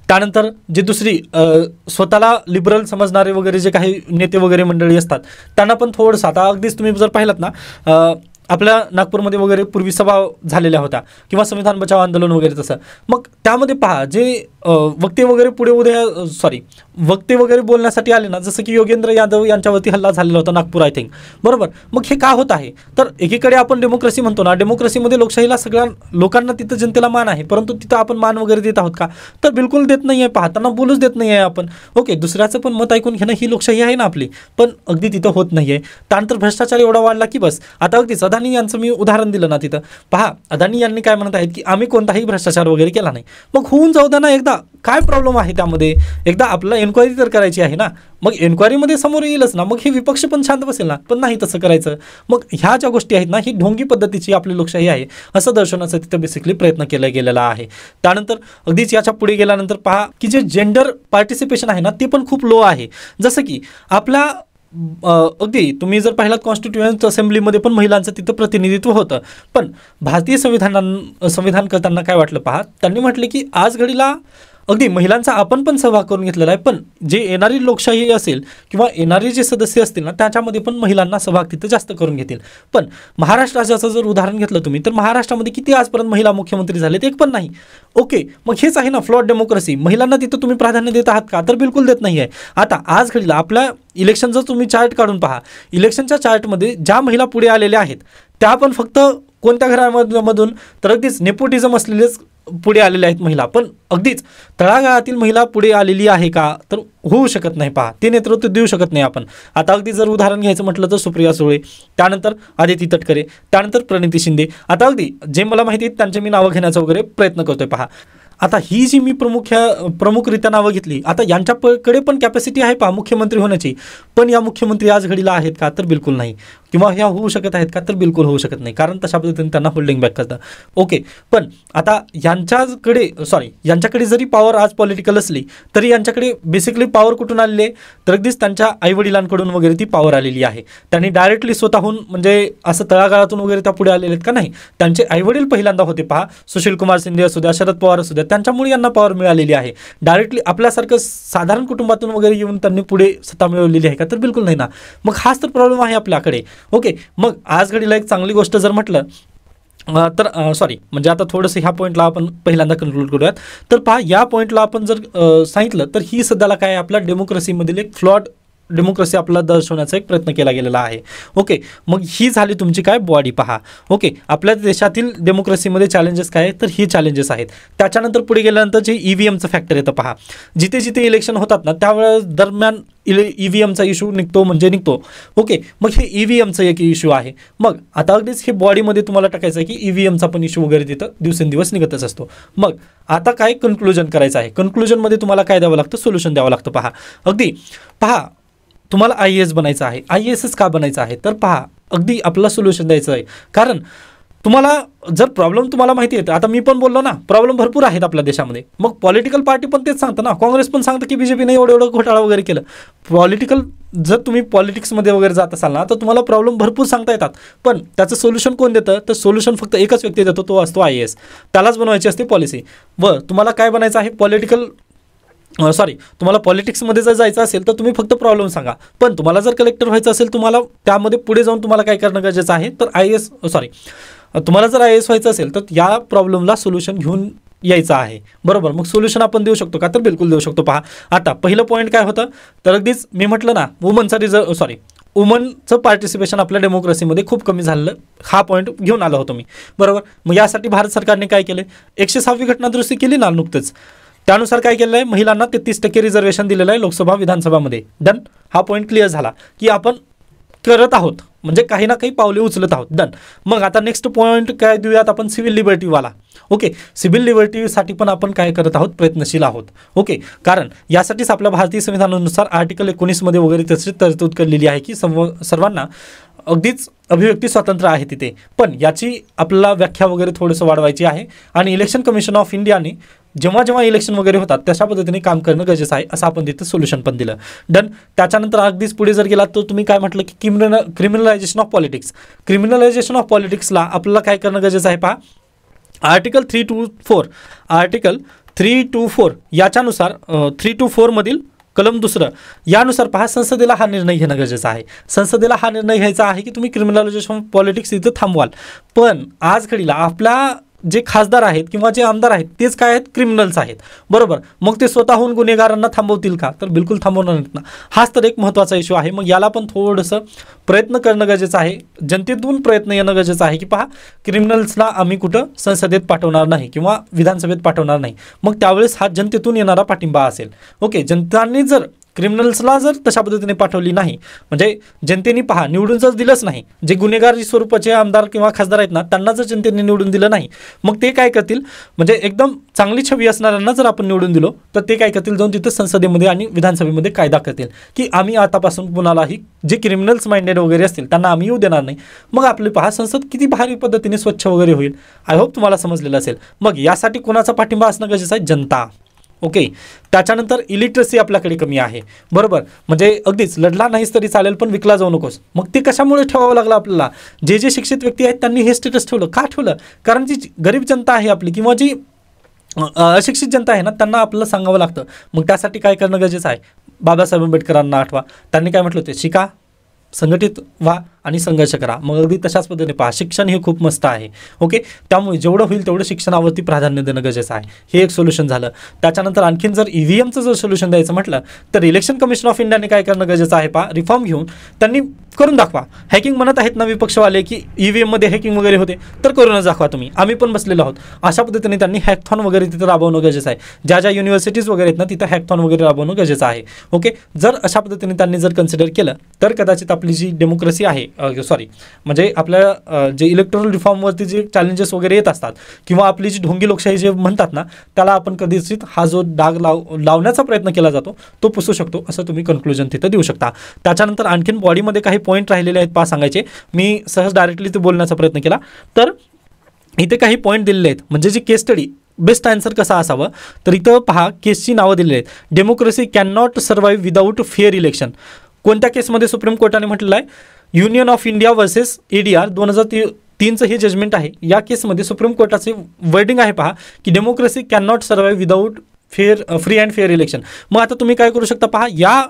त्यानंतर जे दुसरी स्वतःला लिबरल समजणारे वगैरे जे काही नेते वगैरे मंडळी असतात, त्यांना पण थोडंसं, आता अगदीच तुम्ही जर पाहिलात ना, आपल्या नागपूरमध्ये वगैरे पूर्वी सभा झालेल्या होत्या किंवा संविधान बचाव आंदोलन वगैरे तसं, मग त्यामध्ये पहा जे वक्ते वगैरे पुढे वक्ते वगैरे बोलण्यासाठी आले ना, जसं की योगेंद्र यादव यांच्यावरती हल्ला झालेला होता नागपूर, आय थिंक, बरोबर. मग हे का होत आहे, तर एकीकडे आपण डेमोक्रेसी म्हणतो ना, डेमोक्रेसीमध्ये लोकशाहीला सगळ्या लोकांना तिथं जनतेला मान आहे, परंतु तिथं आपण मान वगैरे देत आहोत का, तर बिलकुल देत नाही आहे. पहा, त्यांना बोलूच देत नाही आहे आपण. ओके, दुसऱ्याचं पण मत ऐकून घेणं ही लोकशाही आहे ना आपली, पण अगदी तिथं होत नाही आहे. त्यानंतर भ्रष्टाचार एवढा वाढला की बस. आता अगदीच अदानी यांचं मी उदाहरण दिलं ना, तिथं पहा, अदानी यांनी काय म्हणत आहेत की आम्ही कोणताही भ्रष्टाचार वगैरे केला नाही. मग होऊन जाऊ द्या ना, एकदा काय प्रॉब्लेम आहे त्यामध्ये, एकदा आपल्याला एन्क्वायरी तर करायची आहे ना, मग एन्क्वायरीमध्ये समोर येईलच ना, मग हे विपक्ष पण शांत बसेल ना, पण नाही तसं करायचं. मग ह्या ज्या गोष्टी आहेत ना, ही ढोंगी पद्धतीची आपली लोकशाही आहे असं दर्शवण्याचा तिथं बेसिकली प्रयत्न केला गेलेला आहे. त्यानंतर अगदीच याच्या पुढे गेल्यानंतर पहा की जे जेंडर पार्टिसिपेशन आहे ना, ते पण खूप लो आहे. जसं की आपल्या अगदी तुम्ही जर पाहिलात कॉन्स्टिट्युएंट असेंब्लीमध्ये पण महिलांचं तिथं प्रतिनिधित्व होतं, पण भारतीय संविधानकर्त्यांना काय वाटलं पहा, त्यांनी म्हटले की आज घडीला अगदी महिलांचा आपण पण सहभाग करून घेतलेला आहे, पण जे येणारी लोकशाही असेल किंवा येणारे जे सदस्य असतील ना, त्याच्यामध्ये पण महिलांना सहभाग तिथं जास्त करून घेतील. पण महाराष्ट्र राज्याचं जर उदाहरण घेतलं तुम्ही, तर महाराष्ट्रामध्ये किती आजपर्यंत महिला मुख्यमंत्री झालेत, एक पण नाही. ओके, मग हेच आहे ना फ्लॉट डेमोक्रेसी. महिलांना तिथं तुम्ही प्राधान्य देत आहात का, तर बिलकुल देत नाही आहे. आता आज घडीला आपल्या इलेक्शनचा तुम्ही चार्ट काढून पहा, इलेक्शनच्या चार्टमध्ये ज्या महिला पुढे आलेल्या आहेत त्या पण फक्त कोणत्या घरामधून, तर अगदीच नेपोटिझम असलेलेच पुढे आलेल्या आहेत महिला. पण अगदीच तळागाळातील महिला पुढे आलेली आहे का, तर होऊ शकत नाही. पहा, ते नेतृत्व देऊ शकत नाही आपण. आता अगदी जर उदाहरण घ्यायचं म्हटलं तर सुप्रिया सुळे, त्यानंतर आदिती तटकरे, त्यानंतर प्रणिती शिंदे. आता अगदी जे मला माहिती आहेत त्यांचे मी नावं घेण्याचा वगैरे प्रयत्न करतोय. पहा, आता ही जी मी प्रमुखरित्या नावं घेतली, आता यांच्याकडे पण कॅपॅसिटी आहे पहा मुख्यमंत्री होण्याची, पण या मुख्यमंत्री आज घडीला आहेत का, तर बिलकुल नाही. किंवा ह्या होऊ शकत आहेत का, तर बिलकुल होऊ शकत नाही, कारण तशा पद्धतीने त्यांना होल्डिंग बॅक करतं. ओके, पण आता यांच्याकडे जरी पॉवर आज पॉलिटिकल असली तरी यांच्याकडे बेसिकली पॉवर कुठून आलेली आहे, तर अगदीच त्यांच्या आईवडिलांकडून वगैरे ती पॉवर आलेली आहे. त्यांनी डायरेक्टली स्वतःहून म्हणजे असं तळागाळातून वगैरे त्या पुढे आलेले आहेत का, नाही. त्यांचे आईवडील पहिल्यांदा होते पहा, सुशील कुमार शिंदे असू द्या, शरद पवार असू द्या, त्यांच्यामुळे यांना पॉवर मिळालेली आहे. डायरेक्टली आपल्यासारखं साधारण कुटुंबातून वगैरे येऊन त्यांनी पुढे सत्ता मिळवलेली आहे का, तर बिलकुल नाही ना. मग हाच तर प्रॉब्लेम आहे आपल्याकडे. ओके, मग आज घडीला एक चांगली गोष्ट जर म्हटलं तर म्हणजे आता थोडंसं ह्या पॉईंटला आपण पहिल्यांदा कन्क्लूड करूयात. तर पहा, या पॉईंटला आपण जर सांगितलं तर ही सध्याला काय आपल्या डेमोक्रेसीमधील एक फ्लॉड डेमोक्रेसी आपल्याला दर्शवण्याचा एक प्रयत्न केला गेलेला आहे. ओके, मग ही झाली तुमची काय बॉडी. पहा, ओके, आपल्या देशातील डेमोक्रेसीमध्ये चॅलेंजेस काय, तर ही चॅलेंजेस आहेत. त्याच्यानंतर पुढे गेल्यानंतर जे EVMचं फॅक्टर येतं पहा, जिथे जिथे इलेक्शन होतात ना त्यावेळेस दरम्यान EVMचा इश्यू निघतो. ओके, मग हे EVMचं एक इश्यू आहे. मग आता अगदीच हे बॉडीमध्ये तुम्हाला टाकायचं आहे की EVMचा पण इश्यू वगैरे तिथं दिवसेंदिवस निघतच असतो. मग आता काय कन्क्लुजन करायचं आहे, कन्क्लुजनमध्ये तुम्हाला काय द्यावं लागतं, सोल्युशन द्यावं लागतं. पहा, तुम्हाला IAS बनायचं आहे. IAS का बनायचं आहे, तर पहा, अगदी आपल्याला सोल्युशन द्यायचं आहे. कारण तुम्हाला जर प्रॉब्लेम तुम्हाला माहिती आहे, आता मी पण बोललो ना, प्रॉब्लेम भरपूर आहेत आपल्या देशामध्ये. मग पॉलिटिकल पार्टी पण तेच सांगतं ना, काँग्रेस पण सांगतं की BJPने एवढं घोटाळा वगैरे केलं. जर तुम्ही पॉलिटिक्समध्ये वगैरे जात असाल ना, तर तुम्हाला प्रॉब्लेम भरपूर सांगता येतात, पण त्याचं सोल्युशन कोण देतं, तर सोल्युशन फक्त एकच व्यक्ती देतो, तो असतो IAS. त्यालाच बनवायची असते पॉलिसी. तुम्हाला काय बनायचं आहे, तुम्हाला पॉलिटिक्समध्ये जर जायचं असेल तर तुम्ही फक्त प्रॉब्लेम सांगा. पण तुम्हाला जर कलेक्टर व्हायचं असेल, तुम्हाला त्यामध्ये पुढे जाऊन तुम्हाला काय करणं गरजेचं आहे, तर तुम्हाला जर IAS व्हायचं असेल तर या प्रॉब्लेमला सोल्युशन घेऊन यायचं आहे. बरोबर, मग सोल्युशन आपण देऊ शकतो का, तर बिलकुल देऊ शकतो. पहा, आता पहिलं पॉईंट काय होतं, तर अगदीच मी म्हटलं ना, वुमनचं पार्टिसिपेशन आपल्या डेमोक्रेसीमध्ये खूप कमी झालं, हा पॉईंट घेऊन आलो होतो मी. बरोबर, मग यासाठी भारत सरकारने काय केलं, 106वी घटना दुरुस्ती केली ना नुकतेच. त्यानुसार काय केलं आहे, महिलांना 33% रिझर्वेशन दिलेलं आहे लोकसभा विधानसभामध्ये. डन, हा पॉईंट क्लिअर झाला की आपण करत आहोत, म्हणजे काही ना काही पावले उचलत आहोत. डन. मग आता नेक्स्ट पॉईंट काय देऊयात आपण, सिव्हिल लिबर्टीवाला. ओके, सिव्हिल लिबर्टीसाठी पण आपण काय करत आहोत, प्रयत्नशील आहोत. ओके, कारण यासाठीच आपल्या भारतीय संविधानानुसार आर्टिकल 19 मध्ये वगैरे त्याची तरतूद केलेली आहे की सर्वांना अगदीच अभिव्यक्ती स्वातंत्र्य आहे तिथे, पण याची आपल्याला व्याख्या वगैरे थोडंसं वाढवायची आहे आणि इलेक्शन कमिशन ऑफ इंडियाने जेव्हा जेव्हा इलेक्शन वगैरे होतात तशा पद्धतीने काम करणं गरजेचं आहे असं आपण तिथे सोल्युशन पण दिलं. डन. त्याच्यानंतर अगदीच पुढे जर गेलात तर तुम्ही काय म्हटलं की क्रिमिनलायझेशन ऑफ पॉलिटिक्स. क्रिमिनलायझेशन ऑफ पॉलिटिक्सला आपल्याला काय करणं गरजेचं आहे पहा, आर्टिकल 324 याच्यानुसार 324 मधील कलम 2 यानुसार पहा संसदेला हा निर्णय घेणं गरजेचं आहे. संसदेला हा निर्णय घ्यायचा आहे की तुम्ही क्रिमिनलायझेशन ऑफ पॉलिटिक्स इथं थांबवाल. पण आज घडीला आपला जे खासदार आहेत किंवा जे आमदार आहेत तेच काय आहेत, क्रिमिनल्स आहेत, बरोबर. मग ते स्वतःहून गुन्हेगारांना थांबवतील का, तर बिलकुल थांबवणार नाहीत ना. हाच तर एक महत्त्वाचा इश्यू आहे. मग याला पण थोडंसं प्रयत्न करणं गरजेचं आहे, जनतेतून प्रयत्न येणं गरजेचं आहे की पहा क्रिमिनल्सला आम्ही कुठं संसदेत पाठवणार नाही किंवा विधानसभेत पाठवणार नाही. मग त्यावेळेस हा जनतेतून येणारा पाठिंबा असेल. ओके, जनतांनी जर क्रिमिनल्सला जर तशा पद्धतीने पाठवली नाही, म्हणजे जनतेने पहा निवडून जर दिलंच नाही, जे गुन्हेगारी स्वरूपाचे आमदार किंवा खासदार आहेत ना त्यांना जर जनतेने निवडून दिलं नाही, मग ते काय करतील, म्हणजे एकदम चांगली छवी असणाऱ्यांना जर आपण निवडून दिलो तर ते काय करतील, जाऊन तिथं संसदेमध्ये आणि विधानसभेमध्ये कायदा करतील की आम्ही आतापासून कुणालाही जे क्रिमिनल्स माइंडेड वगैरे असतील त्यांना आम्ही येऊ देणार नाही. मग आपली पहा संसद किती भारी पद्धतीने स्वच्छ वगैरे होईल. आय होप तुम्हाला समजलेलं असेल. मग यासाठी कोणाचा पाठिंबा असणं गरजेचं आहे, जनता. ओके. त्याच्यानंतर इलिटरसी आपल्याकडे कमी आहे, बरोबर. म्हणजे अगदीच लढला नाहीस तरी चालेल पण विकला जाऊ नकोस. मग ते कशामुळे ठेवावं लागलं आपल्याला, जे जे शिक्षित व्यक्ती आहेत त्यांनी हे स्टेटस ठेवलं. का ठेवलं, कारण जी गरीब जनता आहे आपली किंवा जी अशिक्षित जनता आहे ना त्यांना आपल्याला सांगावं लागतं. मग त्यासाठी काय करणं गरजेचं आहे, बाबासाहेब आंबेडकरांना आठवा. त्यांनी काय म्हटलं होते, शिका, संघटित व्हा आणि संघर्ष करा. मग अगदी तशाच पद्धतीने पहा शिक्षण हे खूप मस्त आहे. ओके. त्यामुळे जेवढं होईल तेवढं शिक्षणावरती प्राधान्य देणं गरजेचं आहे. हे एक सोल्युशन झालं. त्याच्यानंतर आणखीन जर ईव्हीएमचं जर सोल्युशन द्यायचं म्हटलं तर इलेक्शन कमिशन ऑफ इंडियाने काय करणं गरजेचं आहे पहा, रिफॉर्म घेऊन त्यांनी करून दाखवा. हॅकिंग म्हणत आहेत ना विपक्षवाले की ईव्हीएममध्ये हॅकिंग वगैरे होते, तर करूनच दाखवा तुम्ही, आम्ही पण बसलेलो आहोत. अशा पद्धतीने त्यांनी हॅकथॉन वगैरे तिथं राबवणं गरजेचं आहे. ज्या ज्या युनिव्हर्सिटीज वगैरे आहेत ना तिथं हॅकथॉन वगैरे राबवणं गरजेचं आहे. ओके. जर अशा पद्धतीने त्यांनी जर कन्सिडर केलं तर कदाचित आपली जी डेमोक्रेसी आहे, म्हणजे आपल्या जे इलेक्टोरल रिफॉर्मवरती जे चॅलेंजेस वगैरे येत असतात किंवा आपली जी ढोंगी लोकशाही जे म्हणतात ना त्याला आपण कदाचित हा जो डाग लावण्याचा प्रयत्न केला जातो तो पुसू शकतो, असं तुम्ही कन्क्लुजन तिथं देऊ शकता. त्याच्यानंतर आणखीन बॉडीमध्ये काही पॉईंट राहिलेले आहेत पहा सांगायचे. मी सहज डायरेक्टली ते बोलण्याचा प्रयत्न केला तर इथे काही पॉईंट दिलेले आहेत. म्हणजे जी केस स्टडी बेस्ट आन्सर कसा असावं तर इथं पहा केसची नावं दिलेली आहेत. Democracy can not survive without fair election. कोणत्या केसमध्ये सुप्रीम कोर्टाने म्हटलेलं आहे, union of India versus ADR 2003चं हे जजमेंट आहे. या केसमध्ये सुप्रीम कोर्टाचे वर्डिंग आहे पहा की democracy can not survive without free and fair election. मग आता तुम्ही काय करू शकता पहा, या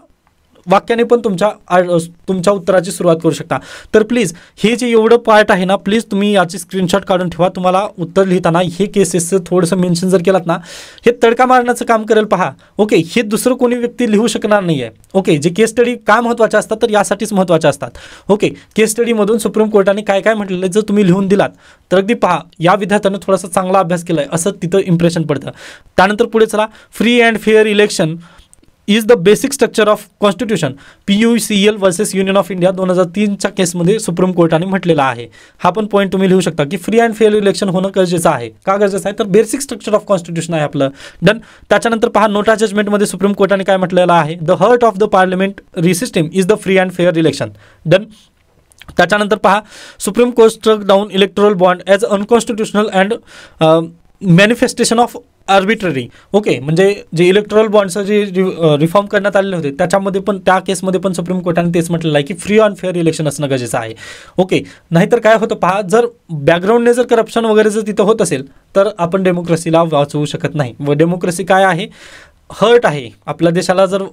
वाक्याने पण तुमच्या उत्तराची सुरुवात करू शकता. तर प्लीज हे जे एवढं पार्ट आहे ना प्लीज तुम्ही याची स्क्रीनशॉट काढून ठेवा. तुम्हाला उत्तर लिहिताना हे केसेसचं थोडंसं मेन्शन जर केलात ना हे तडका मारण्याचं काम करेल पहा. ओके. हे दुसरं कोणी व्यक्ती लिहू शकणार नाही आहे. ओके. जे केस स्टडी का महत्त्वाचे असतात तर यासाठीच महत्त्वाचे असतात. ओके. केस स्टडीमधून सुप्रीम कोर्टाने काय काय म्हटलेलं आहे जर तुम्ही लिहून दिलात तर अगदी पहा या विद्यार्थ्यानं थोडासा चांगला अभ्यास केला आहे असं तिथं इम्प्रेशन पडतं. त्यानंतर पुढे चला, free and fair election is the basic structure of constitution. PUCL versus union of India 2003च्या केसमध्ये सुप्रीम कोर्टाने म्हटलेला आहे. हा पण पॉईंट तुम्ही लिहू शकता की फ्री अँड फेअर इलेक्शन होणं गरजेचं आहे. का गरजेचं आहे तर बेसिक स्ट्रक्चर ऑफ कॉन्स्टिट्यूशन आहे आपलं. डन. त्याच्यानंतर पहा नोटा जजमेंटमध्ये सुप्रीम कोर्टाने काय म्हटलेलं आहे, the heart of the parliamentary system is the free and fair election. Done. त्याच्यानंतर पहा supreme court struck down electoral bond as unconstitutional and manifestation of arbitrary. Okay. म्हणजे जे इलेक्टोरल बॉन्डचं जे रिफॉर्म करण्यात आलेले होते त्याच्यामध्ये पण त्या केसमध्ये पण सुप्रीम कोर्टाने तेच म्हटलेलं आहे की फ्री अँड फेअर इलेक्शन असणं गरजेचं आहे. ओके. नाहीतर काय होतं पहा, जर बॅकग्राऊंडने जर करप्शन वगैरे जर तिथं होत असेल तर आपण डेमोक्रेसीला वाचवू शकत नाही. व डेमोक्रेसी काय आहे, हर्ट आहे आपल्या देशाला. जर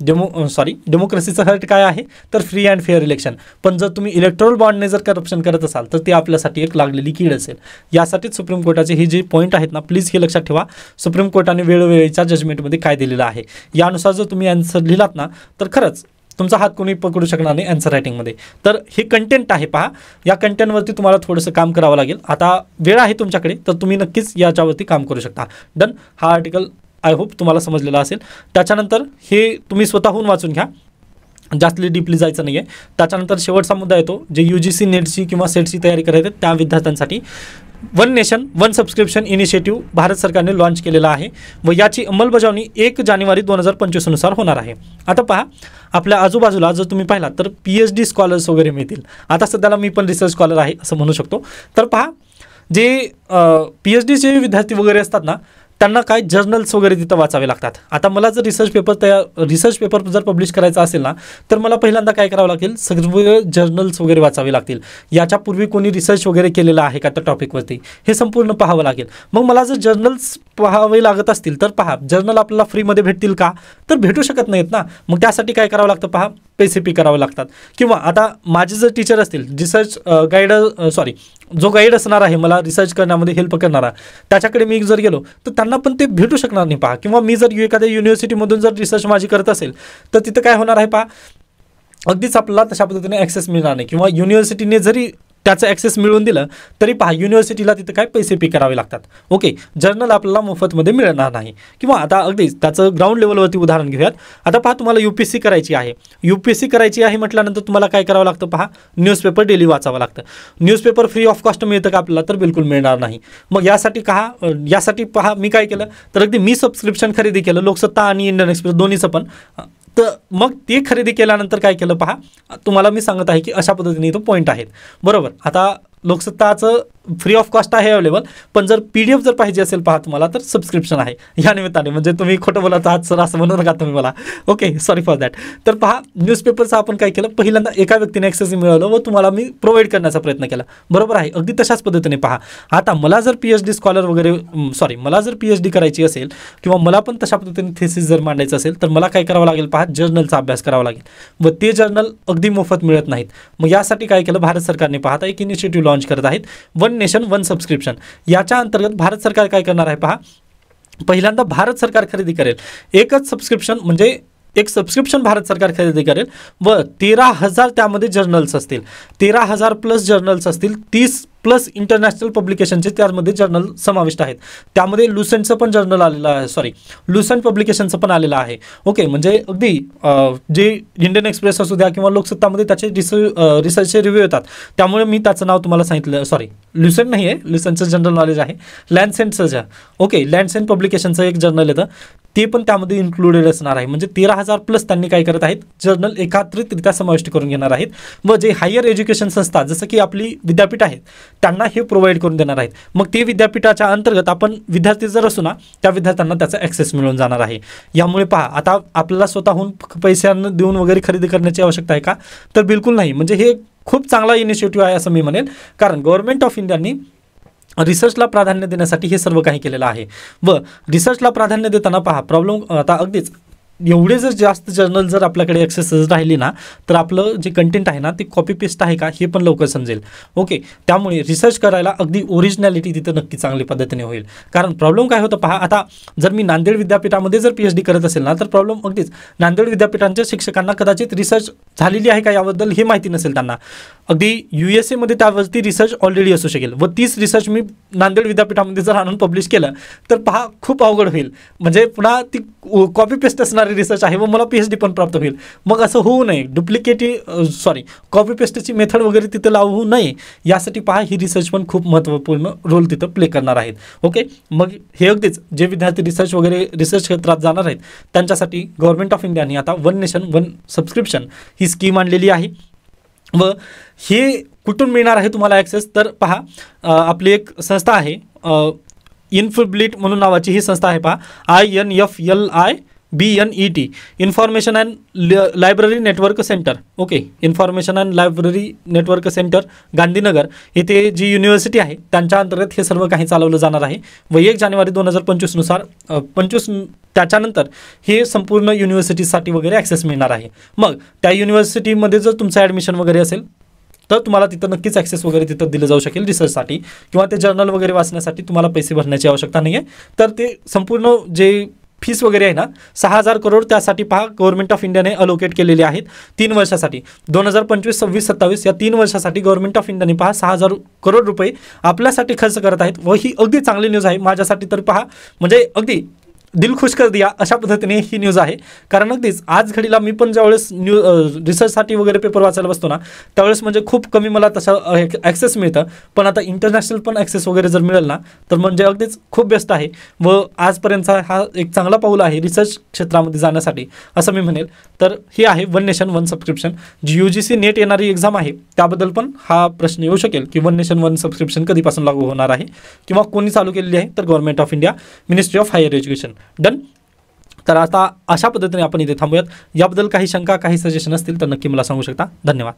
डेमोक्रेसीचं हर्ट काय आहे तर फ्री अँड फेअर इलेक्शन. पण जर तुम्ही इलेक्टोरल बॉन्डने जर करप्शन करत असाल तर ते आपल्यासाठी एक लागलेली कीड असेल. यासाठीच सुप्रीम कोर्टाचे हे जे पॉईंट आहेत ना प्लीज हे लक्षात ठेवा. सुप्रीम कोर्टाने वेळोवेळीच्या जजमेंटमध्ये काय दिलेलं आहे यानुसार जर तुम्ही आन्सर लिहिलात ना तर खरंच तुमचा हात कोणी पकडू शकणार नाही आन्सर रायटिंगमध्ये. तर हे कंटेंट आहे पहा, या कंटेंटवरती तुम्हाला थोडंसं काम करावं लागेल. आता वेळ आहे तुमच्याकडे तर तुम्ही नक्कीच याच्यावरती काम करू शकता. डन. हा आर्टिकल आय होप तुम्हाला समजलेला असेल. त्याच्यानंतर हे तुम्ही स्वतःहून वाचून घ्या, जास्तली डीपली जायचं नाही आहे. त्याच्यानंतर शेवटचा मुद्दा येतो जे UGC नेटची किंवा सेटची तयारी करायचे त्या विद्यार्थ्यांसाठी. One nation one subscription initiative Bharat सरकारने लॉन्च केलेला आहे व याची अंमलबजावणी 1 जानेवारी 2025 नुसार होणार आहे. आता पहा, आपल्या आजूबाजूला जर तुम्ही पाहिलात तर PhD स्कॉलर्स वगैरे मिळतील. आता सध्याला मी पण रिसर्च स्कॉलर आहे असं म्हणू शकतो. तर पहा, जे PhDचे विद्यार्थी वगैरे असतात ना, त्यांना काय जर्नल्स वगैरे तिथं वाचावे लागतात. आता मला जर रिसर्च पेपर जर पब्लिश करायचा असेल ना, तर मला पहिल्यांदा काय करावं लागेल, सर्व जर्नल्स वगैरे वाचावे लागतील. याच्यापूर्वी कोणी रिसर्च वगैरे केलेला आहे का त्या टॉपिकवरती हे संपूर्ण पाहावं लागेल. मग मला जर जर्नल्स पाहावे लागत असतील तर पहा, जर्नल आपल्याला फ्रीमध्ये भेटतील का, तर भेटू शकत नाहीत ना. मग त्यासाठी काय करावं लागतं, पहा, पैसे पे करावे लागतात. किंवा आता माझे जर टीचर असतील, रिसर्च जो गाईड असणार आहे मला रिसर्च करण्यामध्ये हेल्प करणारा, त्याच्याकडे मी जर गेलो तर त्यांना पण ते भेटू शकणार नाही. पहा, किंवा मी जर एखाद्या युनिव्हर्सिटीमधून जर रिसर्च माझी करत असेल तर तिथं काय होणार आहे, पहा, अगदीच आपल्याला तशा पद्धतीने ॲक्सेस मिळणार नाही. किंवा युनिव्हर्सिटीने जरी त्याचं ॲक्सेस मिळवून दिलं तरी पहा, युनिव्हर्सिटीला तिथं काय पैसे पे करावे लागतात. ओके, जर्नल आपल्याला मोफतमध्ये मिळणार नाही. किंवा आता अगदीच त्याचं ग्राउंड लेवलवरती उदाहरण घेऊयात. आता पहा, तुम्हाला UPSC करायची आहे म्हटल्यानंतर तुम्हाला काय करावं लागतं, पहा, न्यूजपेपर डेली वाचावं लागतं. न्यूजपेपर फ्री ऑफ कॉस्ट मिळतं का आपल्याला, तर बिलकुल मिळणार नाही. मग यासाठी पहा मी काय केलं, तर अगदी मी सबस्क्रिप्शन खरेदी केलं, लोकसत्ता आणि इंडियन एक्सप्रेस दोन्हीचं पण. तर मग ते खरेदी केल्यानंतर काय केलं, पहा, तुम्हाला मी सांगत आहे की अशा पद्धतीने इथं पॉईंट आहेत. बरोबर, आता लोकसत्ताचं फ्री ऑफ कॉस्ट आहे अवेलेबल, पण जर PDF जर पाहिजे असेल, पहा, तुम्हाला तर सबस्क्रिप्शन आहे. या निमित्ताने म्हणजे तुम्ही खोटं बोलत आहात सर असं म्हणू नका तुम्ही मला. Okay, sorry for that. तर पहा, न्यूजपेपरचं आपण काय केलं, पहिल्यांदा एका व्यक्तीने ॲक्सेस मिळवलं व तुम्हाला मी प्रोव्हाइड करण्याचा प्रयत्न केला. बरोबर आहे, अगदी तशाच पद्धतीने पहा, आता मला जर PhD स्कॉलर वगैरे मला जर PhD करायची असेल किंवा मला पण तशा पद्धतीने थेसिस जर मांडायचं असेल तर मला काय करावं लागेल, पहा, जर्नलचा अभ्यास करावा लागेल व ते जर्नल अगदी मोफत मिळत नाहीत. मग यासाठी काय केलं, भारत सरकारने पाहता एक इनिशिएटिव्ह लॉन्च करत आहेत, वन नेशन वन सबस्क्रिप्शन. याच्या अंतर्गत भारत सरकार काय करणार आहे, पहा, पहिल्यांदा भारत सरकार खरेदी करेल एकच सबस्क्रिप्शन, म्हणजे एक सबस्क्रिप्शन भारत सरकार खरेदी करेल व 13,000 त्यामध्ये जर्नल्स असतील, 13,000 प्लस जर्नल्स असतील, 30 प्लस इंटरनॅशनल पब्लिकेशनचे त्यामध्ये जर्नल समाविष्ट आहेत. त्यामध्ये लुसेंटचं पण जर्नल आलेलं आहे, लुसेंट पब्लिकेशनचं पण आलेलं आहे. ओके, म्हणजे अगदी जे इंडियन एक्सप्रेस असू द्या किंवा लोकसत्तामध्ये त्याचे रिसर्चचे रिव्ह्यू येतात, त्यामुळे मी त्याचं नाव तुम्हाला सांगितलं. लुसेंट नाही आहे, लुसेंटचं जनरल नॉलेज आहे, लँडसेंटचं. ओके, लँडसेंट पब्लिकेशनचं एक जर्नल येतं, ते पण त्यामध्ये इन्क्लुडेड असणार आहे. म्हणजे 13,000 प्लस त्यांनी काय करत आहेत, जर्नल एकत्रितरित्या समाविष्ट करून घेणार आहेत व जे हायर एज्युकेशन संस्था जसं की आपली विद्यापीठ आहेत त्यांना हे प्रोव्हाइड करून देणार आहेत. मग ते विद्यापीठाच्या अंतर्गत आपण विद्यार्थी जर असू ना, त्या विद्यार्थ्यांना त्याचा ॲक्सेस मिळून जाणार आहे. यामुळे पहा, आता आपल्याला स्वतःहून पैशांना देऊन वगैरे खरेदी करण्याची आवश्यकता आहे का, तर बिलकुल नाही. म्हणजे हे खूप चांगला इनिशिएटिव्ह आहे असं मी म्हणेन, कारण गव्हर्नमेंट ऑफ इंडियानी रिसर्चला प्राधान्य देण्यासाठी हे सर्व काही केलेलं आहे. व रिसर्चला प्राधान्य देताना पहा, प्रॉब्लेम आता अगदीच एवढे जर जास्त जर्नल जर आपल्याकडे ॲक्सेस राहिली ना, तर आपलं जे कंटेंट आहे ना ते कॉपी पेस्ट आहे का हे पण लवकर समजेल. ओके, त्यामुळे रिसर्च करायला अगदी ओरिजिनॅलिटी तिथं नक्की चांगल्या पद्धतीने होईल. कारण प्रॉब्लेम काय होतं, पहा, आता जर मी नांदेड विद्यापीठामध्ये जर PhD करत असेल ना, तर प्रॉब्लेम अगदीच नांदेड विद्यापीठांच्या शिक्षकांना कदाचित रिसर्च झालेली आहे का याबद्दल हे माहिती नसेल त्यांना. अगदी USA मध्ये त्यावरती रिसर्च ऑलरेडी असू शकेल व तीच रिसर्च मी नांदेड विद्यापीठामध्ये जर आणून पब्लिश केलं तर पहा खूप अवघड होईल. म्हणजे पुन्हा ती कॉपी पेस्ट असणारी रिसर्च आहे व मला PhD पण प्राप्त होईल. मग असं होऊ नये, कॉपी पेस्टची मेथड वगैरे तिथं लावू नये. यासाठी पहा, ही रिसर्च पण खूप महत्त्वपूर्ण रोल तिथं प्ले करणार आहेत. ओके, मग हे अगदीच जे विद्यार्थी रिसर्च क्षेत्रात जाणार आहेत त्यांच्यासाठी गव्हर्नमेंट ऑफ इंडियाने आता वन नेशन वन सबस्क्रिप्शन ही स्कीम आणलेली आहे. व हे कुठून मिळणार आहे तुम्हाला ॲक्सेस, तर पहा, आपली एक संस्था आहे इन्फोब्लिट म्हणून नावाची ही संस्था आहे. पहा, INFLIBNET, information and library network centre. Okay, information and library network centre Gandhinagar येथे जी युनिव्हर्सिटी आहे त्यांच्या अंतर्गत हे सर्व काही चालवलं जाणार आहे. व 1 जानेवारी 2025 नुसार त्याच्यानंतर हे संपूर्ण युनिव्हर्सिटीसाठी वगैरे ॲक्सेस मिळणार आहे. मग त्या युनिव्हर्सिटीमध्ये जर तुमचं ॲडमिशन वगैरे असेल तर तुम्हाला तिथं नक्कीच ॲक्सेस वगैरे तिथं दिलं जाऊ शकेल रिसर्चसाठी, किंवा ते जर्नल वगैरे वाचण्यासाठी तुम्हाला पैसे भरण्याची आवश्यकता नाही आहे. तर ते संपूर्ण जे फीस वगैरे आहे ना 6,000 करोड त्यासाठी पहा गव्हर्नमेंट ऑफ इंडियाने अलोकेट केलेले आहेत 3 वर्षासाठी. 2025, 26, 27 या 3 वर्षासाठी गव्हर्नमेंट ऑफ इंडियाने पहा 6,000 करोड रुपये आपल्यासाठी खर्च करत आहेत. व ही अगदी चांगली न्यूज आहे माझ्यासाठी. तर पहा, म्हणजे अगदी दिल खुश कर दिया अशा पद्धतीने ही न्यूज आहे. कारण अगदीच आज घडीला मी पण ज्यावेळेस रिसर्चसाठी वगैरे पेपर वाचायला बसतो ना, त्यावेळेस म्हणजे खूप कमी मला तसा ॲक्सेस मिळतं. पण आता इंटरनॅशनल पण ॲक्सेस वगैरे जर मिळेल ना, तर म्हणजे अगदीच खूप बेस्ट आहे. व आजपर्यंतचा हा एक चांगला पाऊल आहे रिसर्च क्षेत्रामध्ये जाण्यासाठी असं मी म्हणेल. तर ही आहे वन नेशन वन सबस्क्रिप्शन. जी UGC नेट येणारी एक्झाम आहे त्याबद्दल पण हा प्रश्न येऊ शकेल की वन नेशन वन सबस्क्रिप्शन कधीपासून लागू होणार आहे किंवा कोणी चालू केलेली आहे, तर government of India, ministry of higher education. Done. तर आता अशा पद्धतीने आपण इथे थांबूयात. याबद्दल काही शंका, काही सजेशन असतील तर नक्की मला सांगू शकता. धन्यवाद.